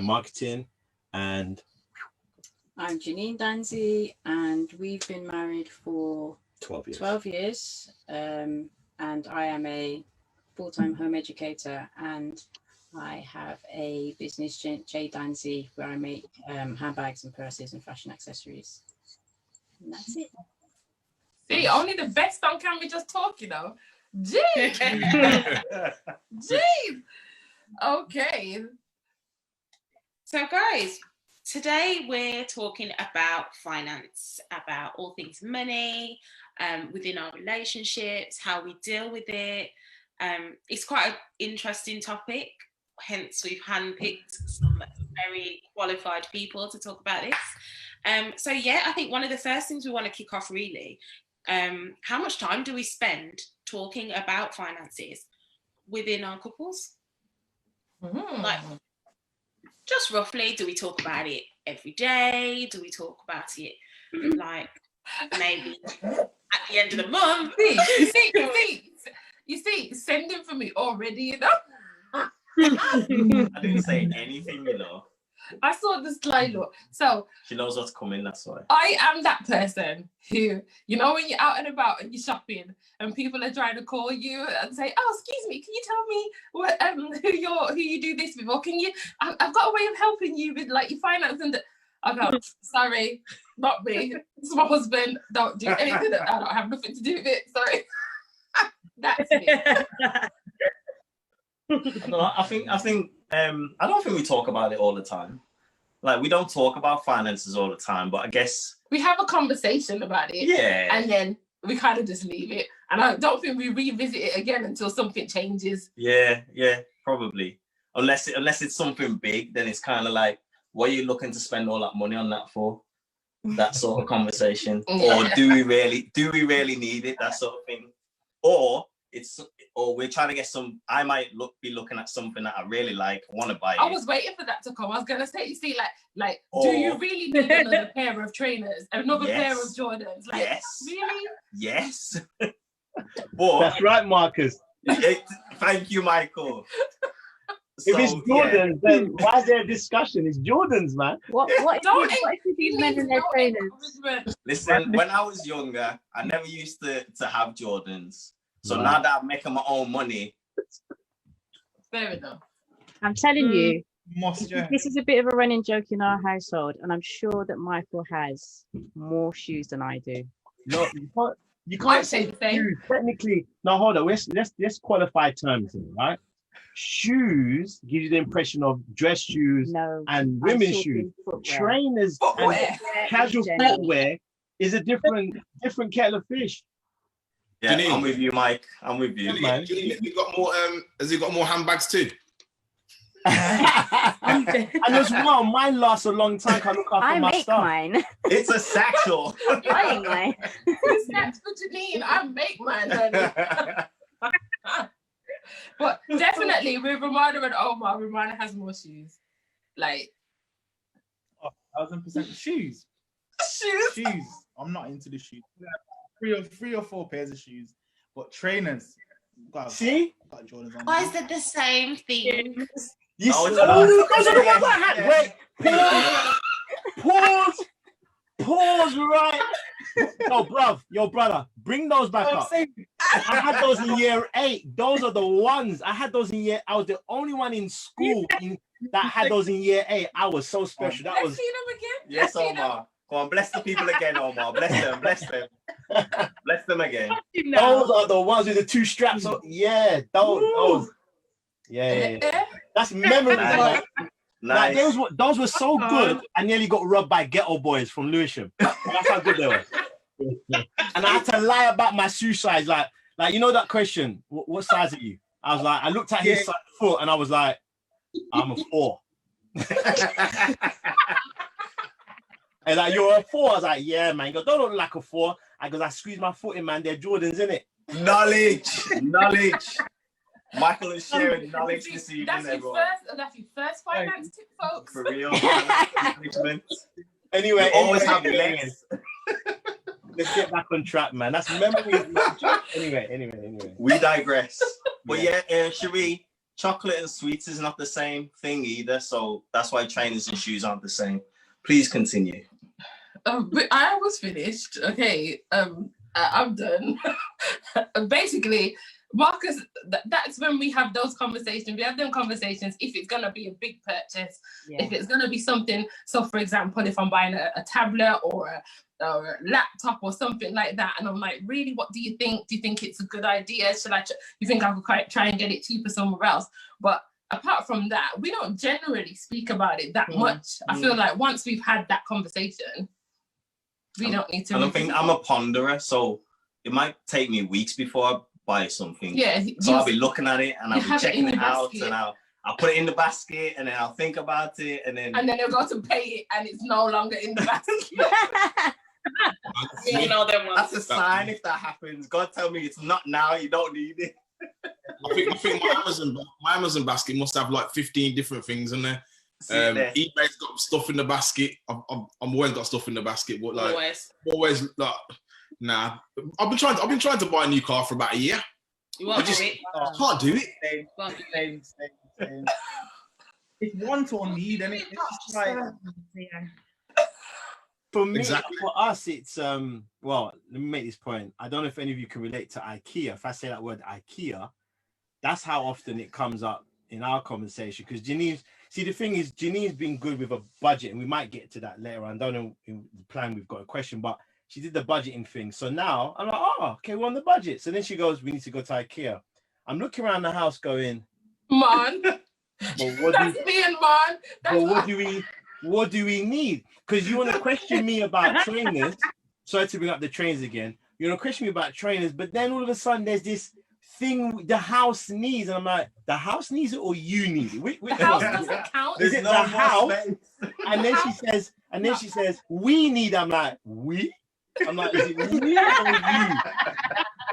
marketing. And I'm Janine Danzy, and we've been married for 12 years. And I am a full-time home educator, and I have a business, J Danzy, where I make handbags and purses and fashion accessories. And that's it. See, only the best on camera just talk, Jeez. Jeez. Okay. So guys, today we're talking about finance, about all things money, within our relationships, how we deal with it. It's quite an interesting topic, hence we've handpicked some very qualified people to talk about this. So yeah, I think one of the first things we want to kick off really, how much time do we spend talking about finances within our couples? Like, just roughly, do we talk about it every day? Do we talk about it like maybe at the end of the month? You see, sending for me already, I didn't say anything, I saw the slide look. So she knows what's coming, that's why. I am that person who, when you're out and about and you're shopping and people are trying to call you and say, oh, excuse me, can you tell me what who you do this with? Or can you, I've got a way of helping you with like your finance. And I go, sorry, not me. It's my husband. Don't do anything. I don't have nothing to do with it. Sorry. That's me. No, I think I don't think we talk about it all the time. Like, we don't talk about finances all the time, but I guess we have a conversation about it. Yeah. And then we kind of just leave it. And I don't think we revisit it again until something changes. Yeah, probably. Unless it's something big, then it's kind of like, what are you looking to spend all that money on that for? That sort of conversation. Or do we really need it? That sort of thing. Or we're trying to get I might be looking at something that I really like, want to buy it. I was waiting for that to come. I was going to say, you see, like, do you really need another pair of trainers, another pair of Jordans? Like, yes. Really? Yes. But that's right, Marcus. Thank you, Michael. If it's Jordans, then why is there a discussion? It's Jordans, man. What if these men and their trainers? Listen, when I was younger, I never used to have Jordans. So now that I'm making my own money. Fair enough. I'm telling you, this is a bit of a running joke in our household, and I'm sure that Michael has more shoes than I do. No, you can't say the same. Technically, no, hold on. Let's qualify terms here, right? Shoes give you the impression of dress shoes and women's shoes. Trainers and casual footwear is a different kettle of fish. Yeah, Janine. I'm with you, Mike. I'm with you. Janine, has he got more handbags too? And as well, mine lasts a long time. I look after my stuff. Mine. It's a satchel. Buying mine. That's for Janine. I make mine, honey. But definitely with Romana and Omar, Romana has more shoes. Like 1,000% shoes. Shoes. I'm not into the shoes. Three or four pairs of shoes, but trainers. See? Got Jordans on. Why is it the same thing? Wait. Pause. Right. Yo, brother, bring those back up. I had those in year 8. Those are the ones. I had those in year. I was the only one in school that had those in year 8. I was so special. That was. Let's see them again. Yes, Omar. Come on, bless the people again, Omar. Bless them. Bless them again. Those are the ones with the 2 straps. Yeah, those. Yeah. That's memories. Nice. Like, those were so good. I nearly got robbed by ghetto boys from Lewisham. That's how good they were. And I had to lie about my shoe size. Like that question, what size are you? I was like, I looked at his foot and I was like, I'm a 4. And like, you're a 4. I was like, yeah, man. He goes, don't look like a 4. I goes, I squeezed my foot in, man. They're Jordans, innit? Knowledge. Michael is sharing knowledge this evening. That's your first finance tip, folks. For real. Anyway, you always have legs. Let's get back on track, man. That's memories. Anyway. We digress. But should we chocolate and sweets is not the same thing either. So that's why trainers and shoes aren't the same. Please continue. But I was finished. Okay. I'm done. Basically, Marcus, that's when we have those conversations. We have them conversations if it's going to be a big purchase, if it's going to be something. So, for example, if I'm buying a tablet or a laptop or something like that, and I'm like, really, what do you think? Do you think it's a good idea? You think I could try and get it cheaper somewhere else? But apart from that, we don't generally speak about it that much. I feel like once we've had that conversation, we don't need to. I don't think I'm a ponderer, so it might take me weeks before I buy something. Yeah. So I'll be looking at it and I'll be checking it out, basket. and I'll put it in the basket, and then I'll think about it, and then they'll go to pay it, and it's no longer in the basket. That's a sign if that happens. God tell me it's not now. You don't need it. I think my Amazon basket must have like 15 different things in there. eBay's got stuff in the basket. I'm always got stuff in the basket, but like always like nah. I've been trying to buy a new car for about a year. You won't do it. I can't do it. Same. It's want or need, and it's just like for me, Exactly. for us, it's well, let me make this point. I don't know if any of you can relate to IKEA. If I say that word IKEA, that's how often it comes up in our conversation. Because Janine's, see, the thing is, Janine's been good with a budget, and we might get to that later on. I don't know in the plan we've got a question, but she did the budgeting thing. So now I'm like, oh, okay, we're on the budget. So then she goes, we need to go to IKEA. I'm looking around the house going, Man. What do we need? Because you want to question me about trainers. Sorry to bring up the trainers again. You want to question me about trainers, but then all of a sudden there's this thing the house needs, and I'm like, the house needs it or you need it? The house doesn't count. Is it the house? And then she says, we need. I'm like, we? I'm like, is it we or you?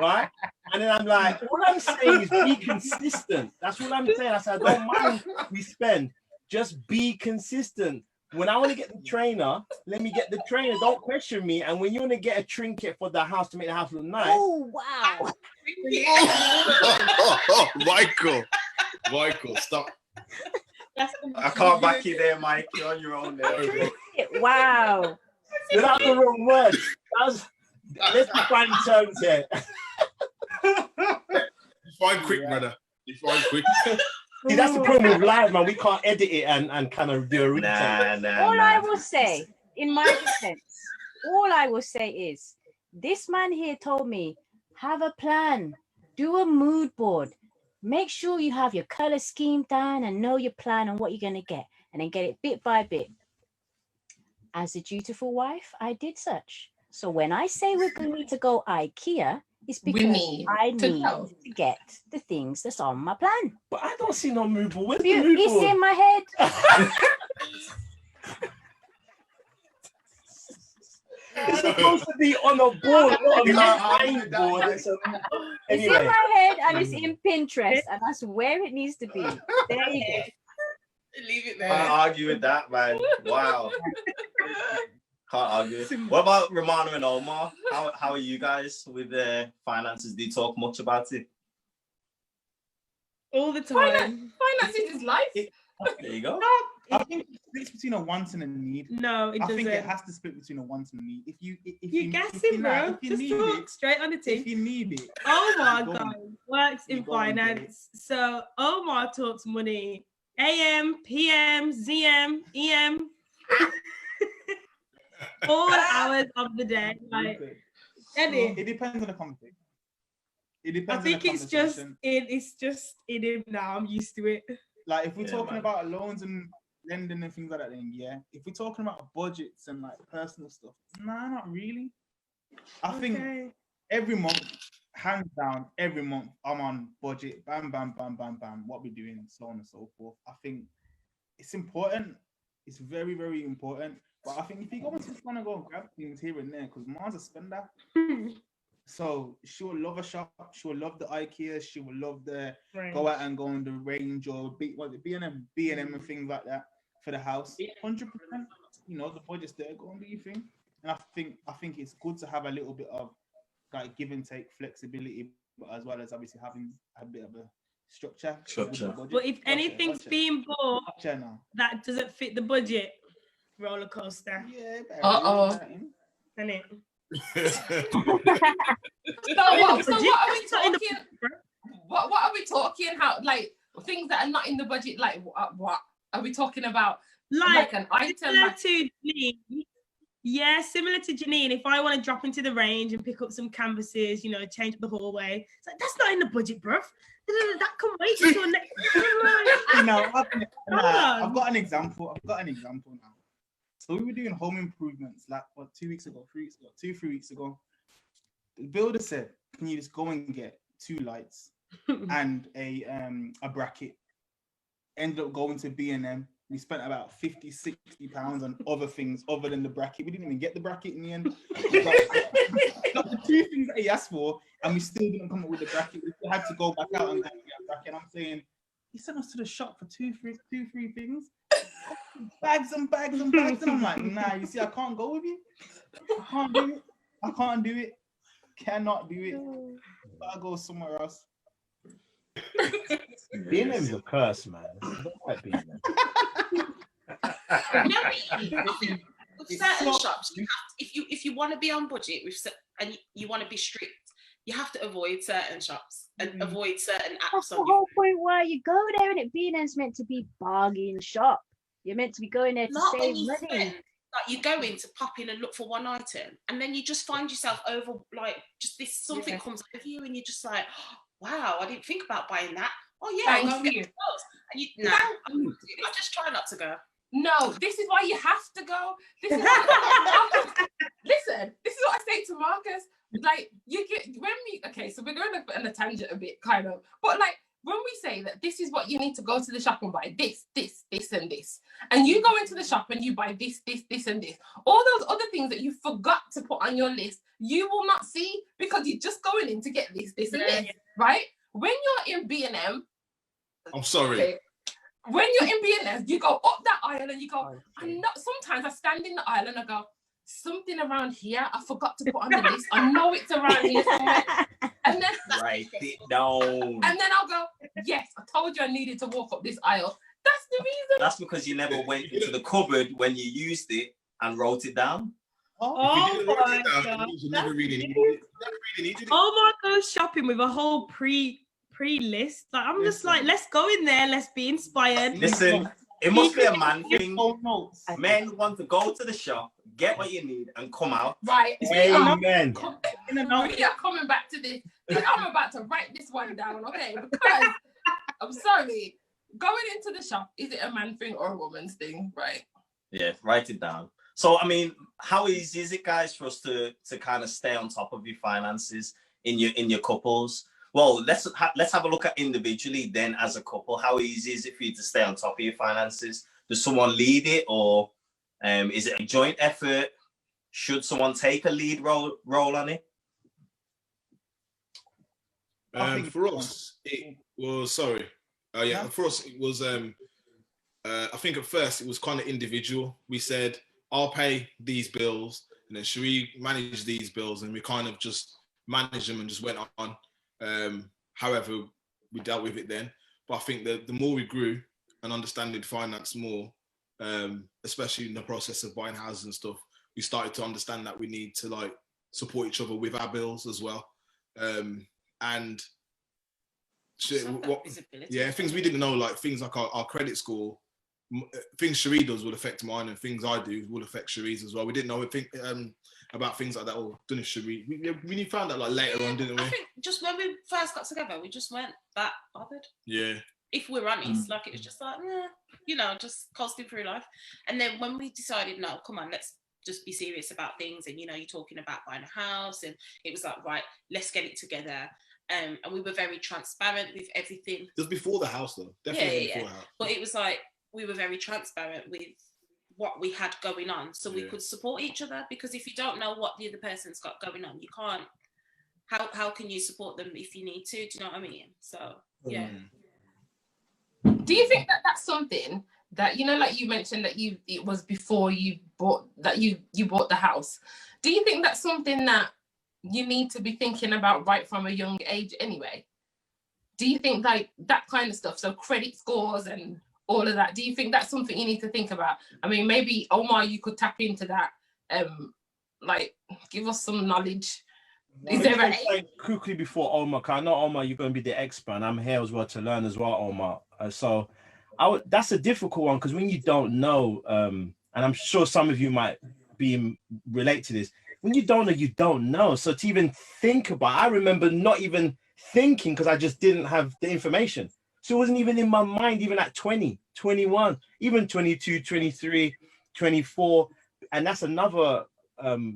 Right? And then I'm like, all I'm saying is be consistent. That's what I'm saying. I said, I don't mind we spend. Just be consistent. When I want to get the trainer, let me get the trainer. Don't question me. And when you want to get a trinket for the house to make the house look nice. Oh, wow. Michael, stop. I can't back you there, Mike. You're on your own there. Wow. Without the wrong word. Let's define terms here. Define quick, brother. Define quick. See, that's the problem with live, man. We can't edit it and kind of do a retake. All I will say, in my defense, all I will say is, this man here told me, have a plan, do a mood board, make sure you have your color scheme down and know your plan and what you're going to get, and then get it bit by bit. As a dutiful wife, I did such. So when I say we're going to need to go IKEA, it's because I need to get the things that's on my plan. But I don't see no mood board. Where's the mood board? It's in my head. It's supposed to be on a board, not a line board. It's in my head and it's in Pinterest, and that's where it needs to be. There you go. Leave it there. Can't argue with that, man. Wow. Can't argue. What about Romana and Omar? How are you guys with the finances? Do you talk much about it? All the time. Finances is life. There you go. I think it splits between a want and a need. No, it doesn't. I think it has to split between a want and a need. If you guess it, bro. Just talk straight on the tip. If you need it. Omar, guys, works in finance. So Omar talks money. AM, PM, ZM, EM. All hours of the day. Like, it depends on the conversation. It depends. I think it's just in him now. I'm used to it. Like if we're talking about loans and lending and things like that, then yeah. If we're talking about budgets and like personal stuff, nah, not really. I think every month, hands down, every month I'm on budget. Bam, bam, bam, bam, bam. What we're doing, so on and so forth. I think it's important. It's very, very important. But I think if you go into fun and go and grab things here and there, because Mom's a spender. So she will love a shop. She will love the IKEA. She will love the go out and go on the range or B&M and things like that for the house. 100%. You know, the budget's there. Go and do your thing. And I think it's good to have a little bit of like give and take flexibility, but as well as obviously having a bit of a Structure. But if anything's being bought that doesn't fit the budget, roller coaster. Yeah. Isn't it? What are we talking? How, like, things that are not in the budget? Like, what are we talking about? Like an item? Similar to Janine. If I want to drop into the range and pick up some canvases, you know, change the hallway, it's like, that's not in the budget, bruv. That can wait until next. I've got an example. Now. So we were doing home improvements like 2 weeks ago, 3 weeks ago. The builder said, "Can you just go and get 2 lights and a bracket?" Ended up going to B&M. We spent about £50-60 on other things other than the bracket. We didn't even get the bracket in the end. Got the 2 things that he asked for, and we still didn't come up with the bracket. We still had to go back out and get a bracket. And I'm saying, he sent us to the shop for 2-3 things. Bags and bags and bags. And I'm like, nah, you see, I can't go with you. I can't do it. Cannot do it. Gotta go somewhere else. B&M's a curse, man. Don't like B&M. With certain shops, you have to, if you want to be on budget and you want to be strict, you have to avoid certain shops and avoid certain apps. That's the whole point why you go there, and B&M's meant to be bargain shop. You're meant to be going there to save money. Like, you go in to pop in and look for one item, and then you just find yourself over, like, just this something comes over you, and you're just like, oh, wow, I didn't think about buying that. Oh yeah, I'll go and get those. And I just try not to go. No, this is why you have to go. Listen, this is what I say to Marcus. Like, so we're going on a tangent a bit, kind of, but like, when we say that this is what you need to go to the shop and buy, this, and this, and you go into the shop and you buy this, and this, all those other things that you forgot to put on your list, you will not see because you're just going in to get this, and this, right? When you're in B&M, I'm sorry. Okay, when you're in B&M, you go up that aisle and you go, sometimes I stand in the aisle and I go, something around here I forgot to put on the list. I know it's around here somewhere. And then write it down. And then I'll go, yes, I told you I needed to walk up this aisle. That's the reason. That's because you never went into the cupboard when you used it and wrote it down. Oh my God. You never really needed it. Oh my God, shopping with a whole pre-list. Like, I'm just like, let's go in there, let's be inspired. Listen, it must be a man thing. Men want to go to the shop, get what you need, and come out. Right. Amen. We are coming back to this. I'm about to write this one down, okay? Because I'm sorry, going into the shop, is it a man thing or a woman's thing, right? Yeah, write it down. So, I mean, how easy is it, guys, for us to kind of stay on top of your finances in your couples? Well, let's have a look at individually, then as a couple. How easy is it for you to stay on top of your finances? Does someone lead it, or is it a joint effort? Should someone take a lead role on it? For us, it was For us, it was. I think at first it was kind of individual. We said, I'll pay these bills, and then should we manage these bills? And we kind of just managed them and just went on. However, we dealt with it then. But I think that the more we grew and understanding finance more, especially in the process of buying houses and stuff, we started to understand that we need to like support each other with our bills as well. And things we didn't know, like things like our credit score, things Cherie does will affect mine, and things I do will affect Cherie's as well. We didn't know about things like that. Oh, don't know, Cherie. We found out like later on, didn't we? I think just when we first got together, we just weren't that bothered. Yeah. If we're honest, like it was just like, just coasting through life. And then when we decided, no, come on, let's just be serious about things. And you're talking about buying a house, and it was like, right, let's get it together. And we were very transparent with everything. It was before the house, though. Definitely before the house. But it was like we were very transparent with what we had going on, so we could support each other. Because if you don't know what the other person's got going on, you can't. How can you support them if you need to? Do you know what I mean? So yeah. Do you think that that's something that, like you mentioned that it was before you bought the house? Do you think that's something that you need to be thinking about right from a young age anyway? do you think like that kind of stuff, so credit scores and all of that, do you think that's something you need to think about? I mean, maybe Omar, you could tap into that, like give us some knowledge. Is there quickly before Omar, because I know Omar, you're going to be the expert, and I'm here as well to learn as well, Omar. So that's a difficult one, because when you don't know, and I'm sure some of you might be relate to this, when you don't know, you don't know. So to even think about, I remember not even thinking, because I just didn't have the information. So it wasn't even in my mind, even at 20, 21, even 22, 23, 24. And that's another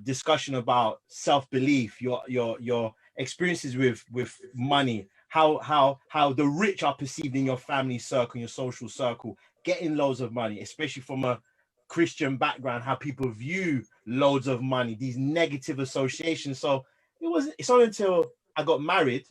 discussion about self-belief, your experiences with money, how the rich are perceived in your family circle, your social circle, getting loads of money, especially from a Christian background, how people view loads of money, these negative associations. So it's not until I got married,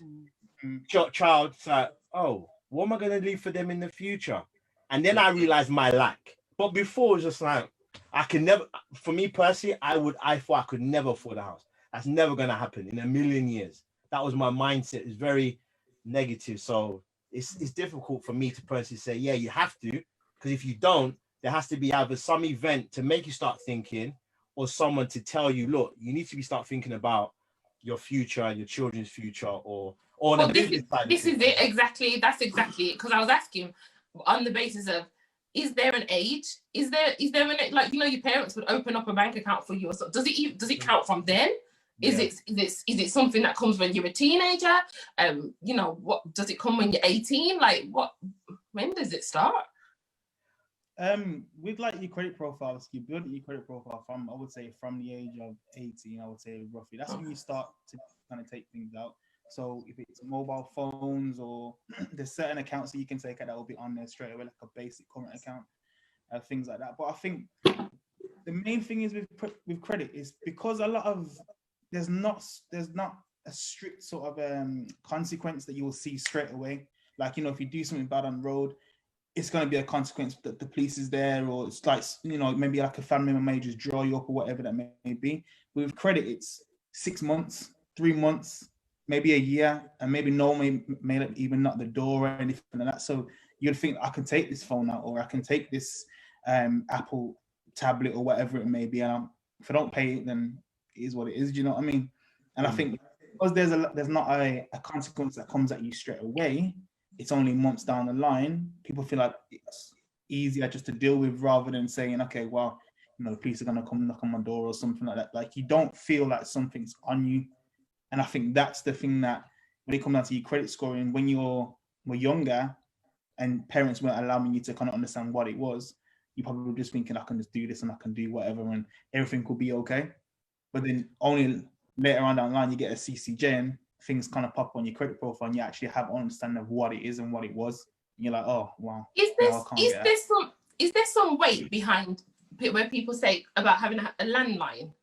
child, it's like, oh, what am I going to leave for them in the future? And then I realized my lack. But before, it was just like, I can never, for me personally, I thought I could never afford a house. That's never going to happen in a million years. That was my mindset. It's very negative. So it's difficult for me to personally say, yeah, you have to, because if you don't, there has to be either some event to make you start thinking, or someone to tell you, look, you need to start thinking about your future and your children's future, or well, this is it exactly. That's exactly it. Because I was asking on the basis of, is there an age? Is there an, like, you know, your parents would open up a bank account for you, or so? Does it count from then? Is it something that comes when you're a teenager? You know, what does it come when you're 18? Like, when does it start? With like your credit profile, you build your credit profile from, I would say, from the age of 18, I would say roughly. That's when you start to kind of take things out. So if it's mobile phones, or there's certain accounts that you can take out that will be on there straight away, like a basic current account, things like that. But I think the main thing is with credit is because a lot of there's not a strict sort of consequence that you will see straight away. Like, you know, if you do something bad on the road, it's going to be a consequence that the police is there, or it's like, you know, maybe like a family member may just draw you up or whatever that may be. But with credit, it's 6 months, 3 months, maybe a year, and maybe no one may even knock the door or anything like that. So you'd think, I can take this phone out, or I can take this Apple tablet or whatever it may be, and if I don't pay it, then it is what it is. Do you know what I mean? And I think because there's not a consequence that comes at you straight away, it's only months down the line, people feel like it's easier just to deal with, rather than saying, okay, well, you know, the police are going to come knock on my door or something like that. Like, you don't feel like something's on you. And I think that's the thing, that when it comes down to your credit scoring, when were younger and parents weren't allowing you to kind of understand what it was, you probably were just thinking, I can just do this and I can do whatever and everything could be okay. But then only later on down the line, you get a CCJ and things kind of pop on your credit profile, and you actually have an understanding of what it is and what it was. And you're like, oh, wow. Is there some weight behind where people say about having a landline?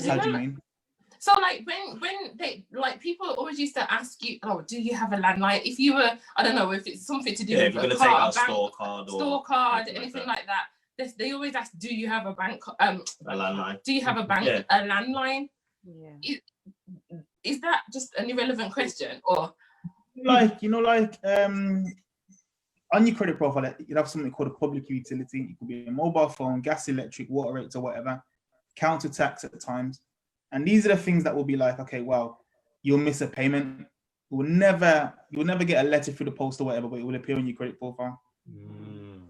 How do you mean? So like when they, like, people always used to ask you, oh, do you have a landline? If you were, I don't know, if it's something to do with a car, store card, anything like that. They always ask, do you have a bank, a landline? Do you have a bank, a landline? Yeah. Is that just an irrelevant question, or? Like, you know, like on your credit profile, you have something called a public utility. It could be a mobile phone, gas, electric, water rates, or whatever. Counter tax at times. And these are the things that will be like, okay, well, you'll miss a payment. You will never get a letter through the post or whatever, but it will appear on your credit profile.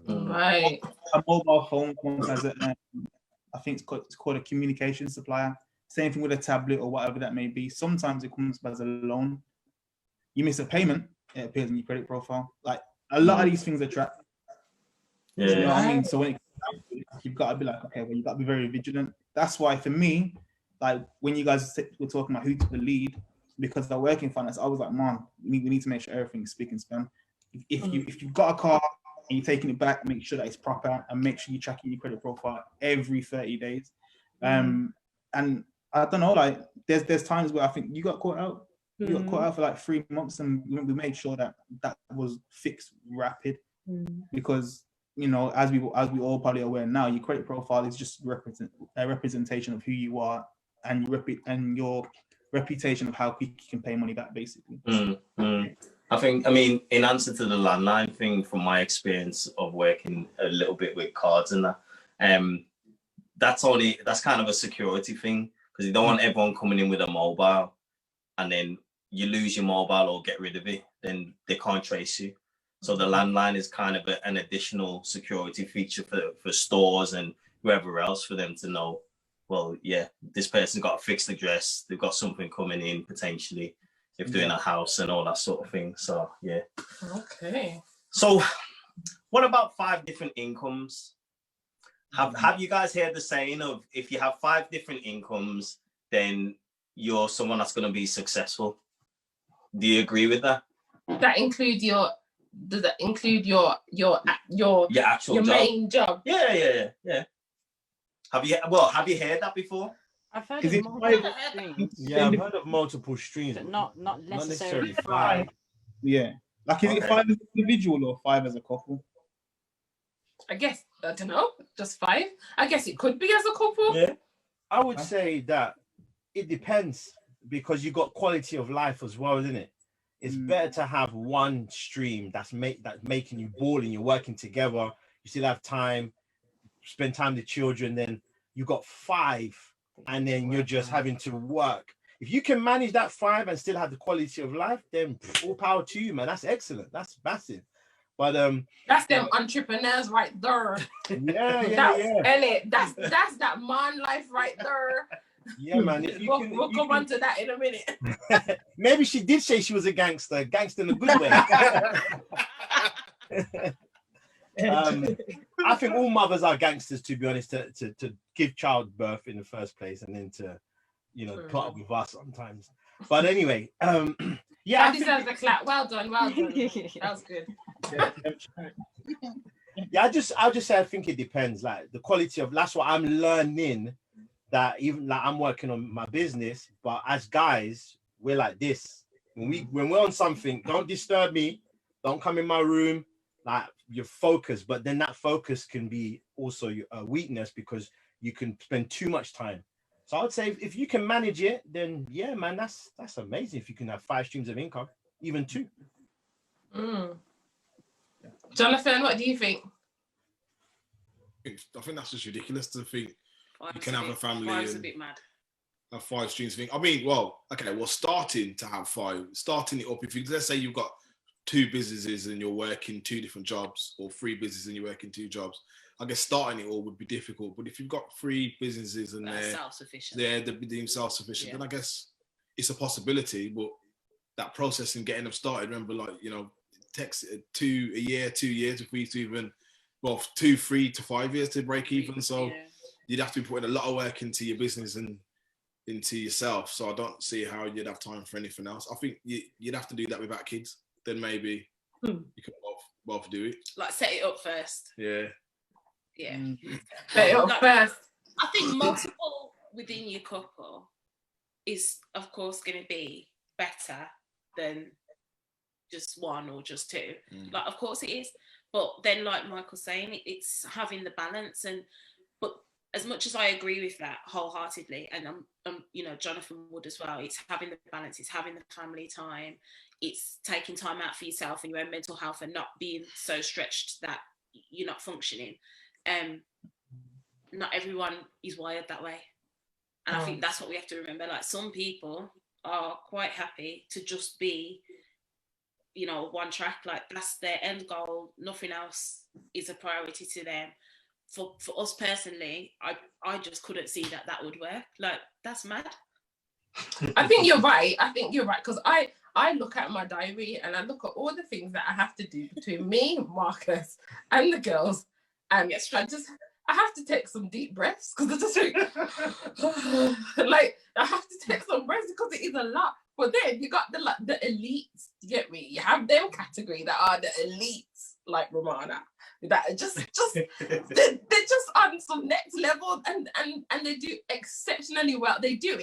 Right. A mobile phone has I think it's called a communication supplier. Same thing with a tablet or whatever that may be. Sometimes it comes as a loan. You miss a payment, it appears on your credit profile. Like, a lot of these things are tracked. Yeah. You know what I mean? So when you've got to be like, okay, well, you've got to be very vigilant. That's why for me, like, when you guys were talking about who took the lead, because I work in finance, I was like, man, we need to make sure everything's speak and span. If you've got a car and you're taking it back, make sure that it's proper, and make sure you're tracking your credit profile every 30 days. And I don't know, like, there's times where I think you got caught out. You got caught out for like 3 months, and we made sure that was fixed rapid, because, you know, as we all probably aware now, your credit profile is just a representation of who you are and your reputation of how quick you can pay money back, basically. I mean, in answer to the landline thing, from my experience of working a little bit with cards and that, that's kind of a security thing, because you don't want everyone coming in with a mobile and then you lose your mobile or get rid of it, then they can't trace you. So the landline is kind of an additional security feature for stores and whoever else, for them to know, well, yeah, this person's got a fixed address, they've got something coming in potentially if they're in a house and all that sort of thing. So yeah. Okay. So what about 5 different incomes? Have you guys heard the saying of, if you have 5 different incomes, then you're someone that's going to be successful? Do you agree with that? That include does that include your actual job? Main job? Yeah. Have you heard that before? I've heard of multiple streams. Yeah, I've heard of multiple streams, but not necessarily 5. Yeah. Like, is it 5 as an individual or 5 as a couple? I guess, I don't know, just 5. I guess it could be as a couple. Yeah. I would say that it depends, because you got quality of life as well, isn't it? It's better to have one stream that's making you balling, you're working together, you still have time, spend time with the children, then you got 5, and then you're just having to work. If you can manage that 5 and still have the quality of life, then all power to you, man. That's excellent. That's massive. But that's them entrepreneurs right there. Yeah. That's that man life right there. Yeah, man. We'll come on to that in a minute. Maybe she did say she was a gangster in a good way. I think all mothers are gangsters, to be honest, to give childbirth in the first place, and then to, put up with us sometimes. But anyway, yeah. That deserves a clap. Well done. That was good. Yeah, I'll just say I think it depends. Like the quality of, that's what I'm learning. That even like I'm working on my business, but as guys, we're like this. When we're on something, don't disturb me, don't come in my room. Like, you're focused, but then that focus can be also a weakness, because you can spend too much time. So I would say if you can manage it, then yeah, man, that's amazing. If you can have 5 streams of income, even 2. Jonathan, what do you think? I think that's just ridiculous to think you can have a family and a bit mad. Have 5 streams of income. I mean, well, starting to have 5, starting it up. If you, let's say you've got 2 businesses and you're working 2 different jobs, or 3 businesses and you're working 2 jobs, I guess starting it all would be difficult. But if you've got 3 businesses and they're self-sufficient, they're being self-sufficient, then I guess it's a possibility. But that process and getting them started, remember, like, it takes 2 years before you to even, 2, 3 to 5 years to break even. So you'd have to be putting a lot of work into your business and into yourself. So I don't see how you'd have time for anything else. I think you'd have to do that without kids. Then maybe you can both do it. Like, set it up first. Yeah. Set it up first. I think multiple within your couple is, of course, going to be better than just 1 or just 2. Like, of course it is. But then, like Michael's saying, it's having the balance. But as much as I agree with that wholeheartedly, and Jonathan would as well, it's having the balance, it's having the family time, it's taking time out for yourself and your own mental health, and not being so stretched that you're not functioning. Not everyone is wired that way. And I think that's what we have to remember. Like, some people are quite happy to just be, one track. Like, that's their end goal. Nothing else is a priority to them. For us personally, I just couldn't see that would work. Like, that's mad. I think you're right. Because I look at my diary and I look at all the things that I have to do between me, Marcus, and the girls. And I have to take some deep breaths, because I just think, like, I have to take some breaths because it is a lot. But then you got the elites, you get me? You have them category that are the elites, like Romana, that are just they're just on some next level, and they do exceptionally well. They do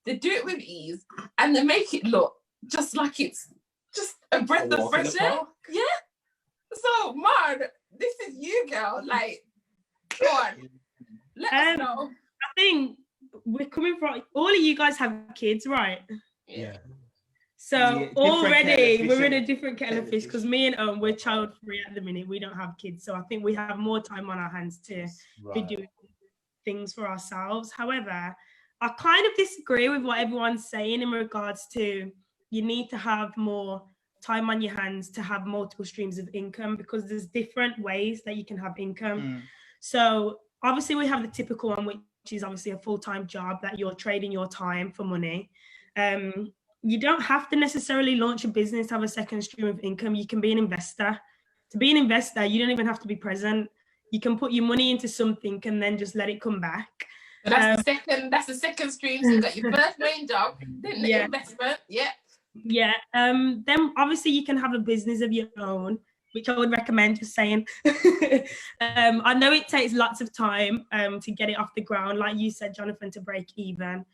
it with ease, and they make it look just like it's just a breath of fresh air. Yeah. So, Mar, this is you, girl. Like, go on. Let us know. I think we're coming from, all of you guys have kids, right? Yeah. So Yeah, already we're in a different kettle of fish because me and Owen, we're child free at the minute. We don't have kids. So I think we have more time on our hands to be doing things for ourselves. However, I kind of disagree with what everyone's saying in regards to you need to have more time on your hands to have multiple streams of income, because there's different ways that you can have income. So obviously we have the typical one, which is obviously a full-time job that you're trading your time for money. You don't have to necessarily launch a business to have a second stream of income. You can be an investor. To be an investor, you don't even have to be present. You can put your money into something and then just let it come back. So that's the second stream. So you got your first main job, then the investment. Yeah. Then obviously you can have a business of your own, which I would recommend, just saying. I know it takes lots of time to get it off the ground, like you said, Jonathan, to break even.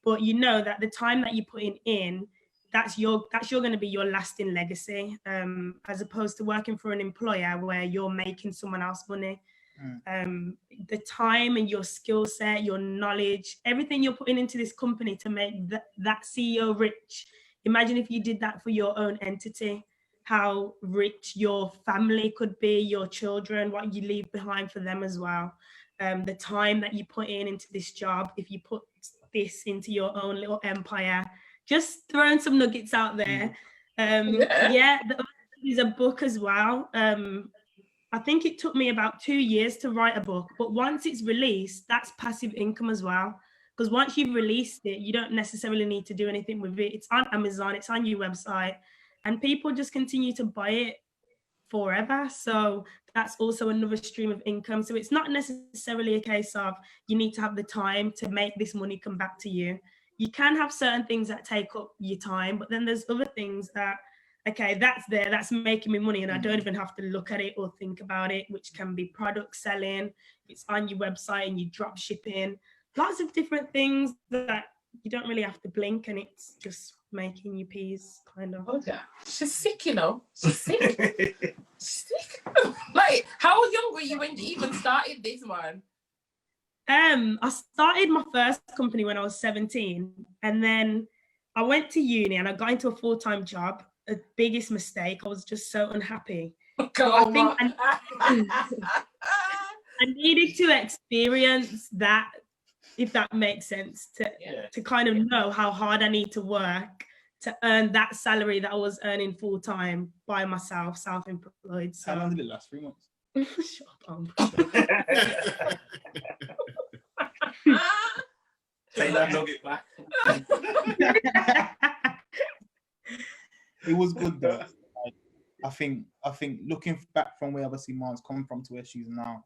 But you know that the time that you're putting in, that's going to be your lasting legacy, as opposed to working for an employer where you're making someone else money. The time and your skill set, your knowledge, everything you're putting into this company to make that CEO rich. Imagine if you did that for your own entity, how rich your family could be, your children, what you leave behind for them as well. The time that you put into this job, if you put this into your own little empire, just throwing some nuggets out there. There's a book as well. I think it took me about 2 years to write a book, but once it's released, that's passive income as well. Because once you've released it, you don't necessarily need to do anything with it. It's on Amazon, it's on your website, and people just continue to buy it forever. So that's also another stream of income. So it's not necessarily a case of you need to have the time to make this money come back to you. You can have certain things that take up your time, but then there's other things that, okay, that's making me money and I don't even have to look at it or think about it, which can be product selling. It's on your website and you drop shipping. Lots of different things that you don't really have to blink, and it's just making you peas, kind of. Okay. She's sick, you know. She's sick. She's sick. Like, how young were you when you even started this one? I started my first company when I was 17, and then I went to uni and I got into a full-time job. The biggest mistake. I was just so unhappy. I needed to experience that, if that makes sense, to kind of know how hard I need to work to earn that salary that I was earning full time by myself, self-employed. So how long did it last? 3 months. Shut up. Take that nugget back. It was good though. I think looking back from where obviously Mom's come from to where she's now,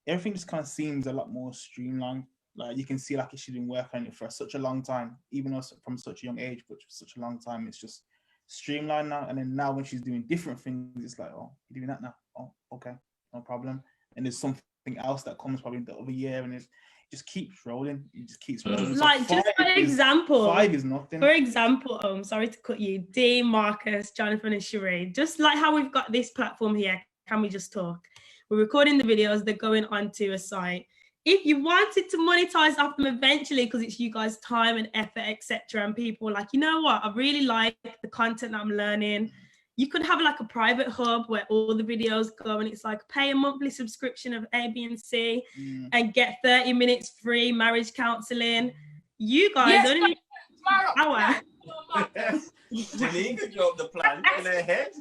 everything just kind of seems a lot more streamlined. Like you can see, like she's been working on it for such a long time, even though from such a young age, but for such a long time, it's just streamlined now. And then now when she's doing different things, it's like, oh, you're doing that now? Oh, okay, no problem. And there's something else that comes probably the other year, and it just keeps rolling. It just keeps rolling. Like, so just for example, 5 is nothing. For example, sorry to cut you, Dee, Marcus, Jonathan, and Sheree. Just like how we've got this platform here, Can We Just Talk? We're recording the videos. They're going onto a site. If you wanted to monetize off them eventually, because it's you guys' time and effort, etc., and people are like, you know what, I really like the content that I'm learning. You could have like a private hub where all the videos go, and it's like pay a monthly subscription of A, B, and C and get 30 minutes free marriage counseling. You guys only need an hour. Janine could drop the plan in her head.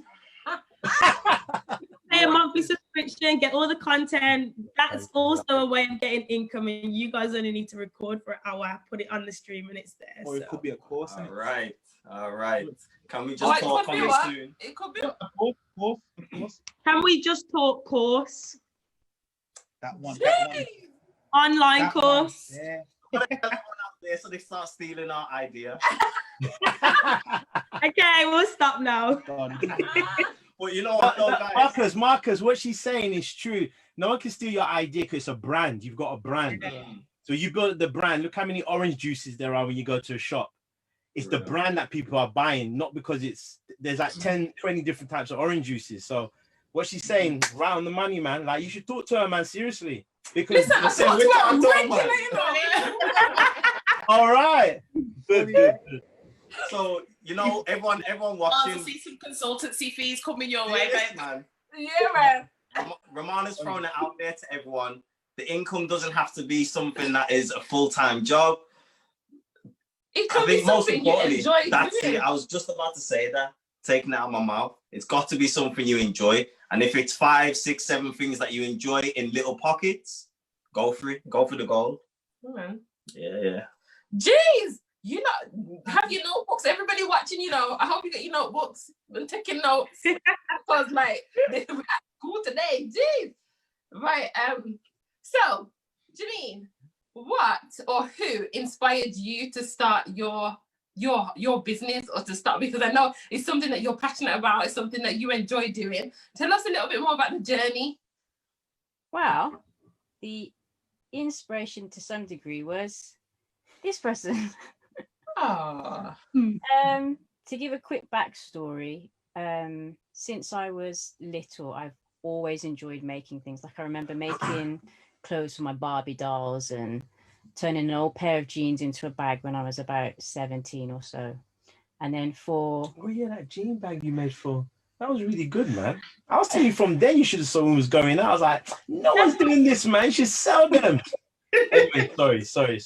Pay a monthly subscription, get all the content. That's also a way of getting income, and you guys only need to record for an hour, put it on the stream, and it's there. Or it could be a course. All right. Can we just talk on this soon? It could be a course. Can we just talk course? That one. Online that course. One. Yeah. There, so they start stealing our idea. Okay, we'll stop now. Well, you know what, though, guys? Marcus, what she's saying is true. No one can steal your idea because it's a brand. You've got a brand. So you build the brand. Look how many orange juices there are when you go to a shop. It's the brand that people are buying, not because there's like 10, 20 different types of orange juices. So what she's saying, right on the money, man. Like, you should talk to her, man, seriously. Because listen, I talk to her regularly. All right. Good. So, you know, everyone watching. To see some consultancy fees coming your way, babe. Man. Yeah, man. Ramana's throwing it out there to everyone. The income doesn't have to be something that is a full-time job. It could be something you enjoy doing. I was just about to say that, taking it out of my mouth. It's got to be something you enjoy. And if it's 5, 6, 7 things that you enjoy in little pockets, go for it. Go for the gold. Man. Yeah. Jeez, you know, have your notebooks. Everybody watching, you know, I hope you get your notebooks and taking notes. Because like they're at school today. Jeez. Right. So Janine, what or who inspired you to start your business, or to start, because I know it's something that you're passionate about, it's something that you enjoy doing. Tell us a little bit more about the journey. Well, the inspiration to some degree was this person. Oh. To give a quick backstory, since I was little, I've always enjoyed making things. Like I remember making clothes for my Barbie dolls and turning an old pair of jeans into a bag when I was about 17 or so. And then that jean bag you made for, that was really good, man. I was telling you from then you should have saw what was going on. I was like, no one's doing this, man. You should sell them. Anyway, sorry.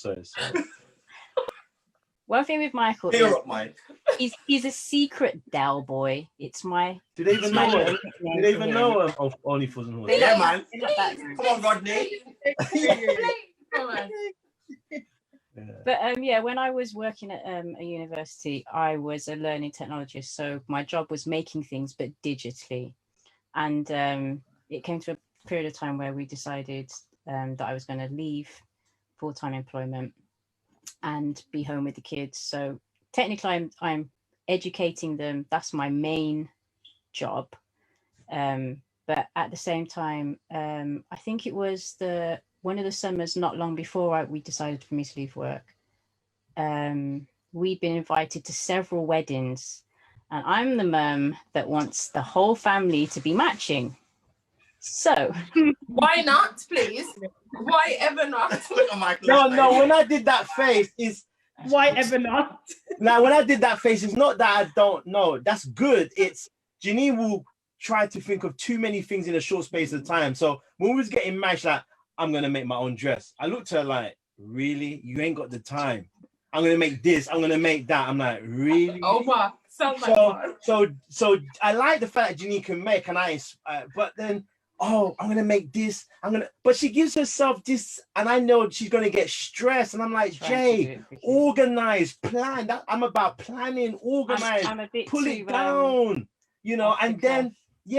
One thing with Michael, Mike. He's a secret Dell boy. It's my. Do they even know him? Do they even know him? Oh, only Fuzz and Horse. Yeah, man. Come on, Rodney. Come on. But when I was working at a university, I was a learning technologist. So my job was making things, but digitally. And it came to a period of time where we decided that I was going to leave full-time employment and be home with the kids. So technically I'm educating them. That's my main job. But at the same time, I think it was one of the summers not long before we decided for me to leave work. We'd been invited to several weddings, and I'm the mum that wants the whole family to be matching. So why not, please? Why ever not? No, when I did that face, is why ever not? Now, when I did that face, it's not that I don't know. That's good. It's Janine will try to think of too many things in a short space of time. So when we was getting matched, like, I'm going to make my own dress. I looked at her like, really? You ain't got the time. I'm going to make this. I'm going to make that. I'm like, really? Oh, my. Sounds like fun. So I like the fact that Janine can make, and but then, I'm going to make this. But she gives herself this, and I know she's going to get stressed. And I'm like, Jay, organize, plan. I'm about planning, organize, I'm a bit pull it down, and then,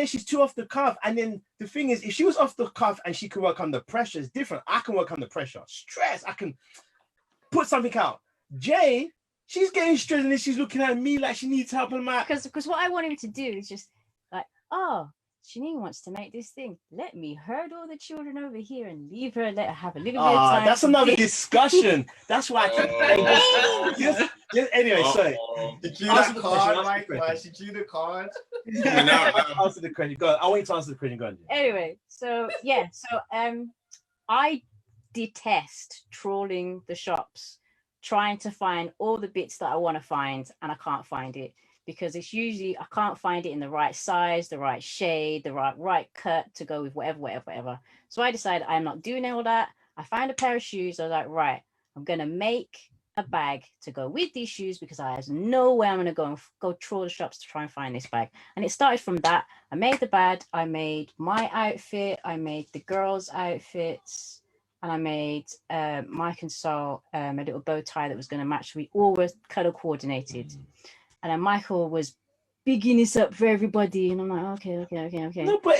she's too off the cuff. And then the thing is, if she was off the cuff and she could work under pressure, it's different. I can work under pressure. Stress, I can put something out. Jay, she's getting stressed, and then she's looking at me like she needs help. And because what I want him to do is just like, Janine wants to make this thing. Let me herd all the children over here and leave her. Let her have a little bit of time. That's another discussion. That's why I keep saying. Anyway, sorry. Did you that card, Mike? She drew the card. Answer the question. Go on. I want you to answer the question. Go on. Anyway, I detest trawling the shops, trying to find all the bits that I want to find, and I can't find it. Because it's usually, I can't find it in the right size, the right shade, the right cut to go with whatever. So I decided I'm not doing all that. I found a pair of shoes. I was like, right, I'm going to make a bag to go with these shoes because I have no way I'm going to go trawl the shops to try and find this bag. And it started from that. I made the bag. I made my outfit. I made the girls' outfits. And I made Mike and Sol a little bow tie that was going to match. We all were color coordinated. And then Michael was bigging this up for everybody. And I'm like, okay. No, but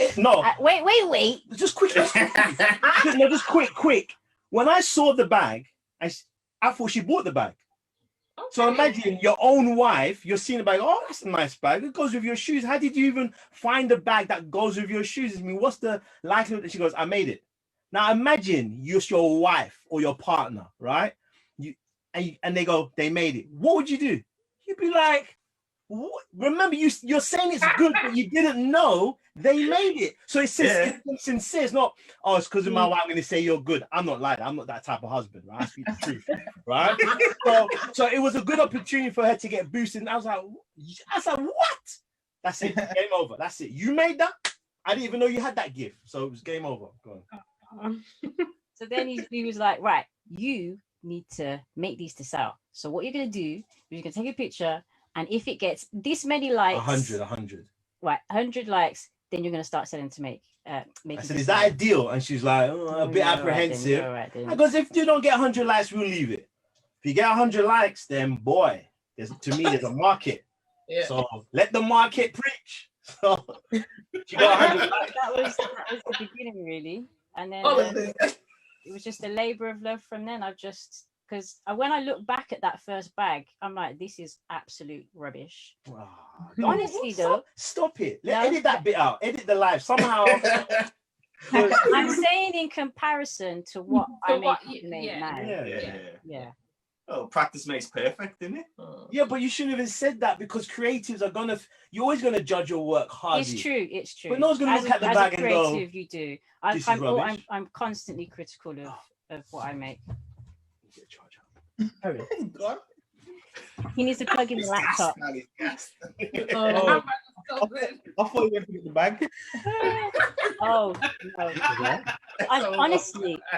wait. Just quick. Just quick. When I saw the bag, I thought she bought the bag. Okay. So imagine your own wife, you're seeing the bag. Oh, that's a nice bag. It goes with your shoes. How did you even find a bag that goes with your shoes? I mean, what's the likelihood that she goes, I made it? Now imagine you're your wife or your partner, right? And they go, they made it. What would you do? You'd be like, remember, you're saying it's good, but you didn't know they made it. So it's sincere. It's not, oh, it's because of my wife, I'm going to say you're good. I'm not like that. I'm not that type of husband, right? I speak the truth, right? So it was a good opportunity for her to get boosted. And I was like, what? That's it. Game over. That's it. You made that? I didn't even know you had that gift. So it was game over. Go on. So then he was like, right, you need to make these to sell. So what you're going to do is you're going to take a picture, and if it gets this many likes, 100. Right, 100 likes, then you're going to start selling to make. I said, is that a deal? And she's like, a bit apprehensive. Because if you don't get 100 likes, we'll leave it. If you get 100 likes, then boy, to me, there's a market. Yeah. So let the market preach. So she got 100 likes. That was the beginning, really. And then it was just a labor of love from then. Because when I look back at that first bag, I'm like, this is absolute rubbish. Wow. Honestly, though. Stop it. Edit that bit out. Edit the live somehow. I'm saying in comparison to what I make now. Yeah. Oh, practice makes perfect, isn't it? Yeah, but you shouldn't have said that, because creatives are you're always gonna judge your work hardly. It's true. But no one's gonna look at the bag and go, creative, you do. I'm constantly critical of what I make. God. He needs to plug in the laptop. I thought you went to get the bag. Oh no.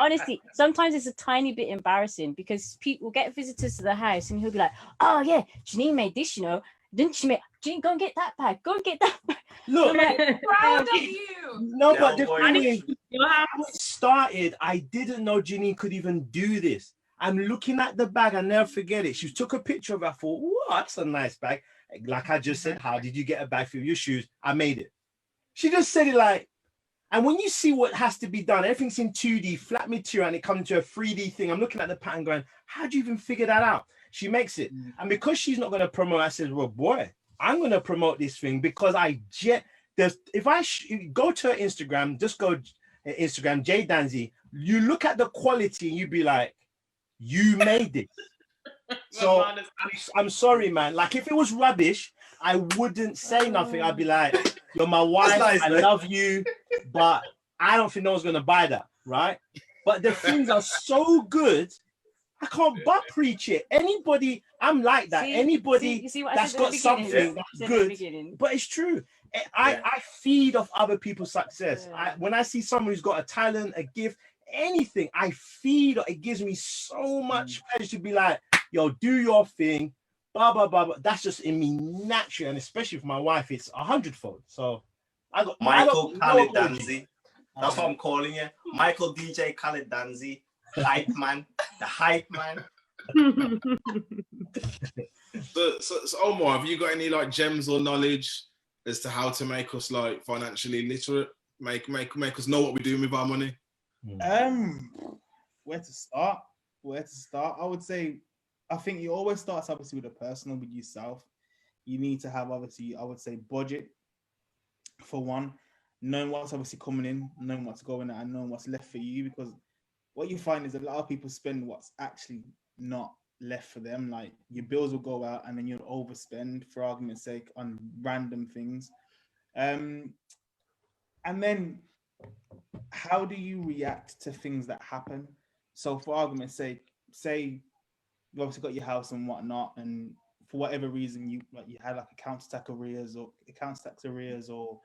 Honestly, sometimes it's a tiny bit embarrassing, because people get visitors to the house and he'll be like, oh yeah, Janine made this, didn't she make? Janine, go and get that bag. Go and get that bag. Look, I'm proud of you. No, but the thing is, when it started, I didn't know Janine could even do this. I'm looking at the bag, I never forget it. She took a picture of it. I thought, oh, that's a nice bag. Like I just said, how did you get a bag for your shoes? I made it. She just said it like, and when you see what has to be done, everything's in 2D, flat material, and it comes to a 3D thing. I'm looking at the pattern going, how do you even figure that out? She makes it. And because she's not going to promote, I said, well, boy, I'm going to promote this thing, because if I go to her Instagram, just go Instagram, J Danzy, you look at the quality and you'd be like, you made it. So I'm sorry, man. Like, if it was rubbish, I wouldn't say nothing. I'd be like, you're my wife, nice, I love you, but I don't think no one's gonna buy that, right? But the things are so good, I can't but preach it. Anybody, I'm like that. Anybody that's got something that's good, but it's true. I feed off other people's success. When I see someone who's got a talent, a gift, anything, I feed. It gives me so much pleasure to be like, yo, do your thing, blah blah blah. That's just in me naturally, and especially for my wife, it's 100-fold. So I got Michael Khaled Danzy. That's what I'm calling you, Michael DJ Khaled Danzy, hype man, the hype man. So Omar, have you got any like gems or knowledge as to how to make us like financially literate, make us know what we're doing with our money? Where to start? I would say, I think it always starts obviously with with yourself. You need to have, obviously, I would say, budget for one, knowing what's obviously coming in, knowing what's going out, and knowing what's left for you, because what you find is a lot of people spend what's actually not left for them. Like, your bills will go out and then you'll overspend, for argument's sake, on random things. And then how do you react to things that happen? So for argument's sake, say you obviously got your house and whatnot, and for whatever reason you had like account tax arrears or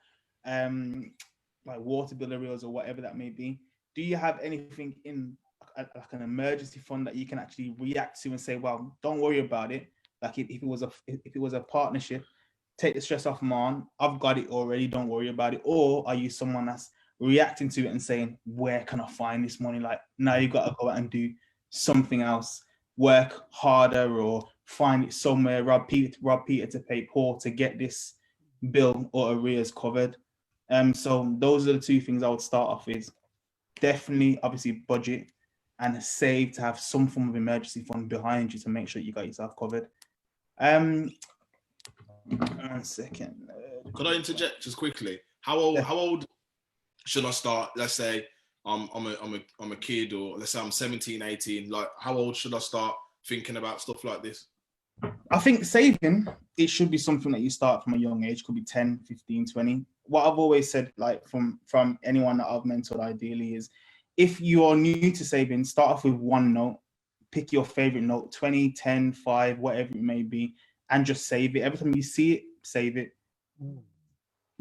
like water bill arrears or whatever that may be. Do you have anything in like an emergency fund that you can actually react to and say, well, don't worry about it? Like if it was a partnership, take the stress off man, I've got it already, don't worry about it. Or are you someone that's reacting to it and saying, where can I find this money? Like, now you've got to go out and do something else, work harder, or find it somewhere, rob Peter to pay Paul to get this bill or arrears covered. So those are the two things I would start off with. Definitely, obviously, budget and save to have some form of emergency fund behind you to make sure you got yourself covered. 1 second. Could I interject just quickly? How old should I start? Let's say I'm a kid, or let's say I'm 17, 18. Like, how old should I start thinking about stuff like this? I think saving, it should be something that you start from a young age. Could be 10, 15, 20. What I've always said, like from anyone that I've mentored ideally, is if you are new to saving, start off with one note, pick your favorite note, 20, 10, 5, whatever it may be, and just save it. Every time you see it, save it.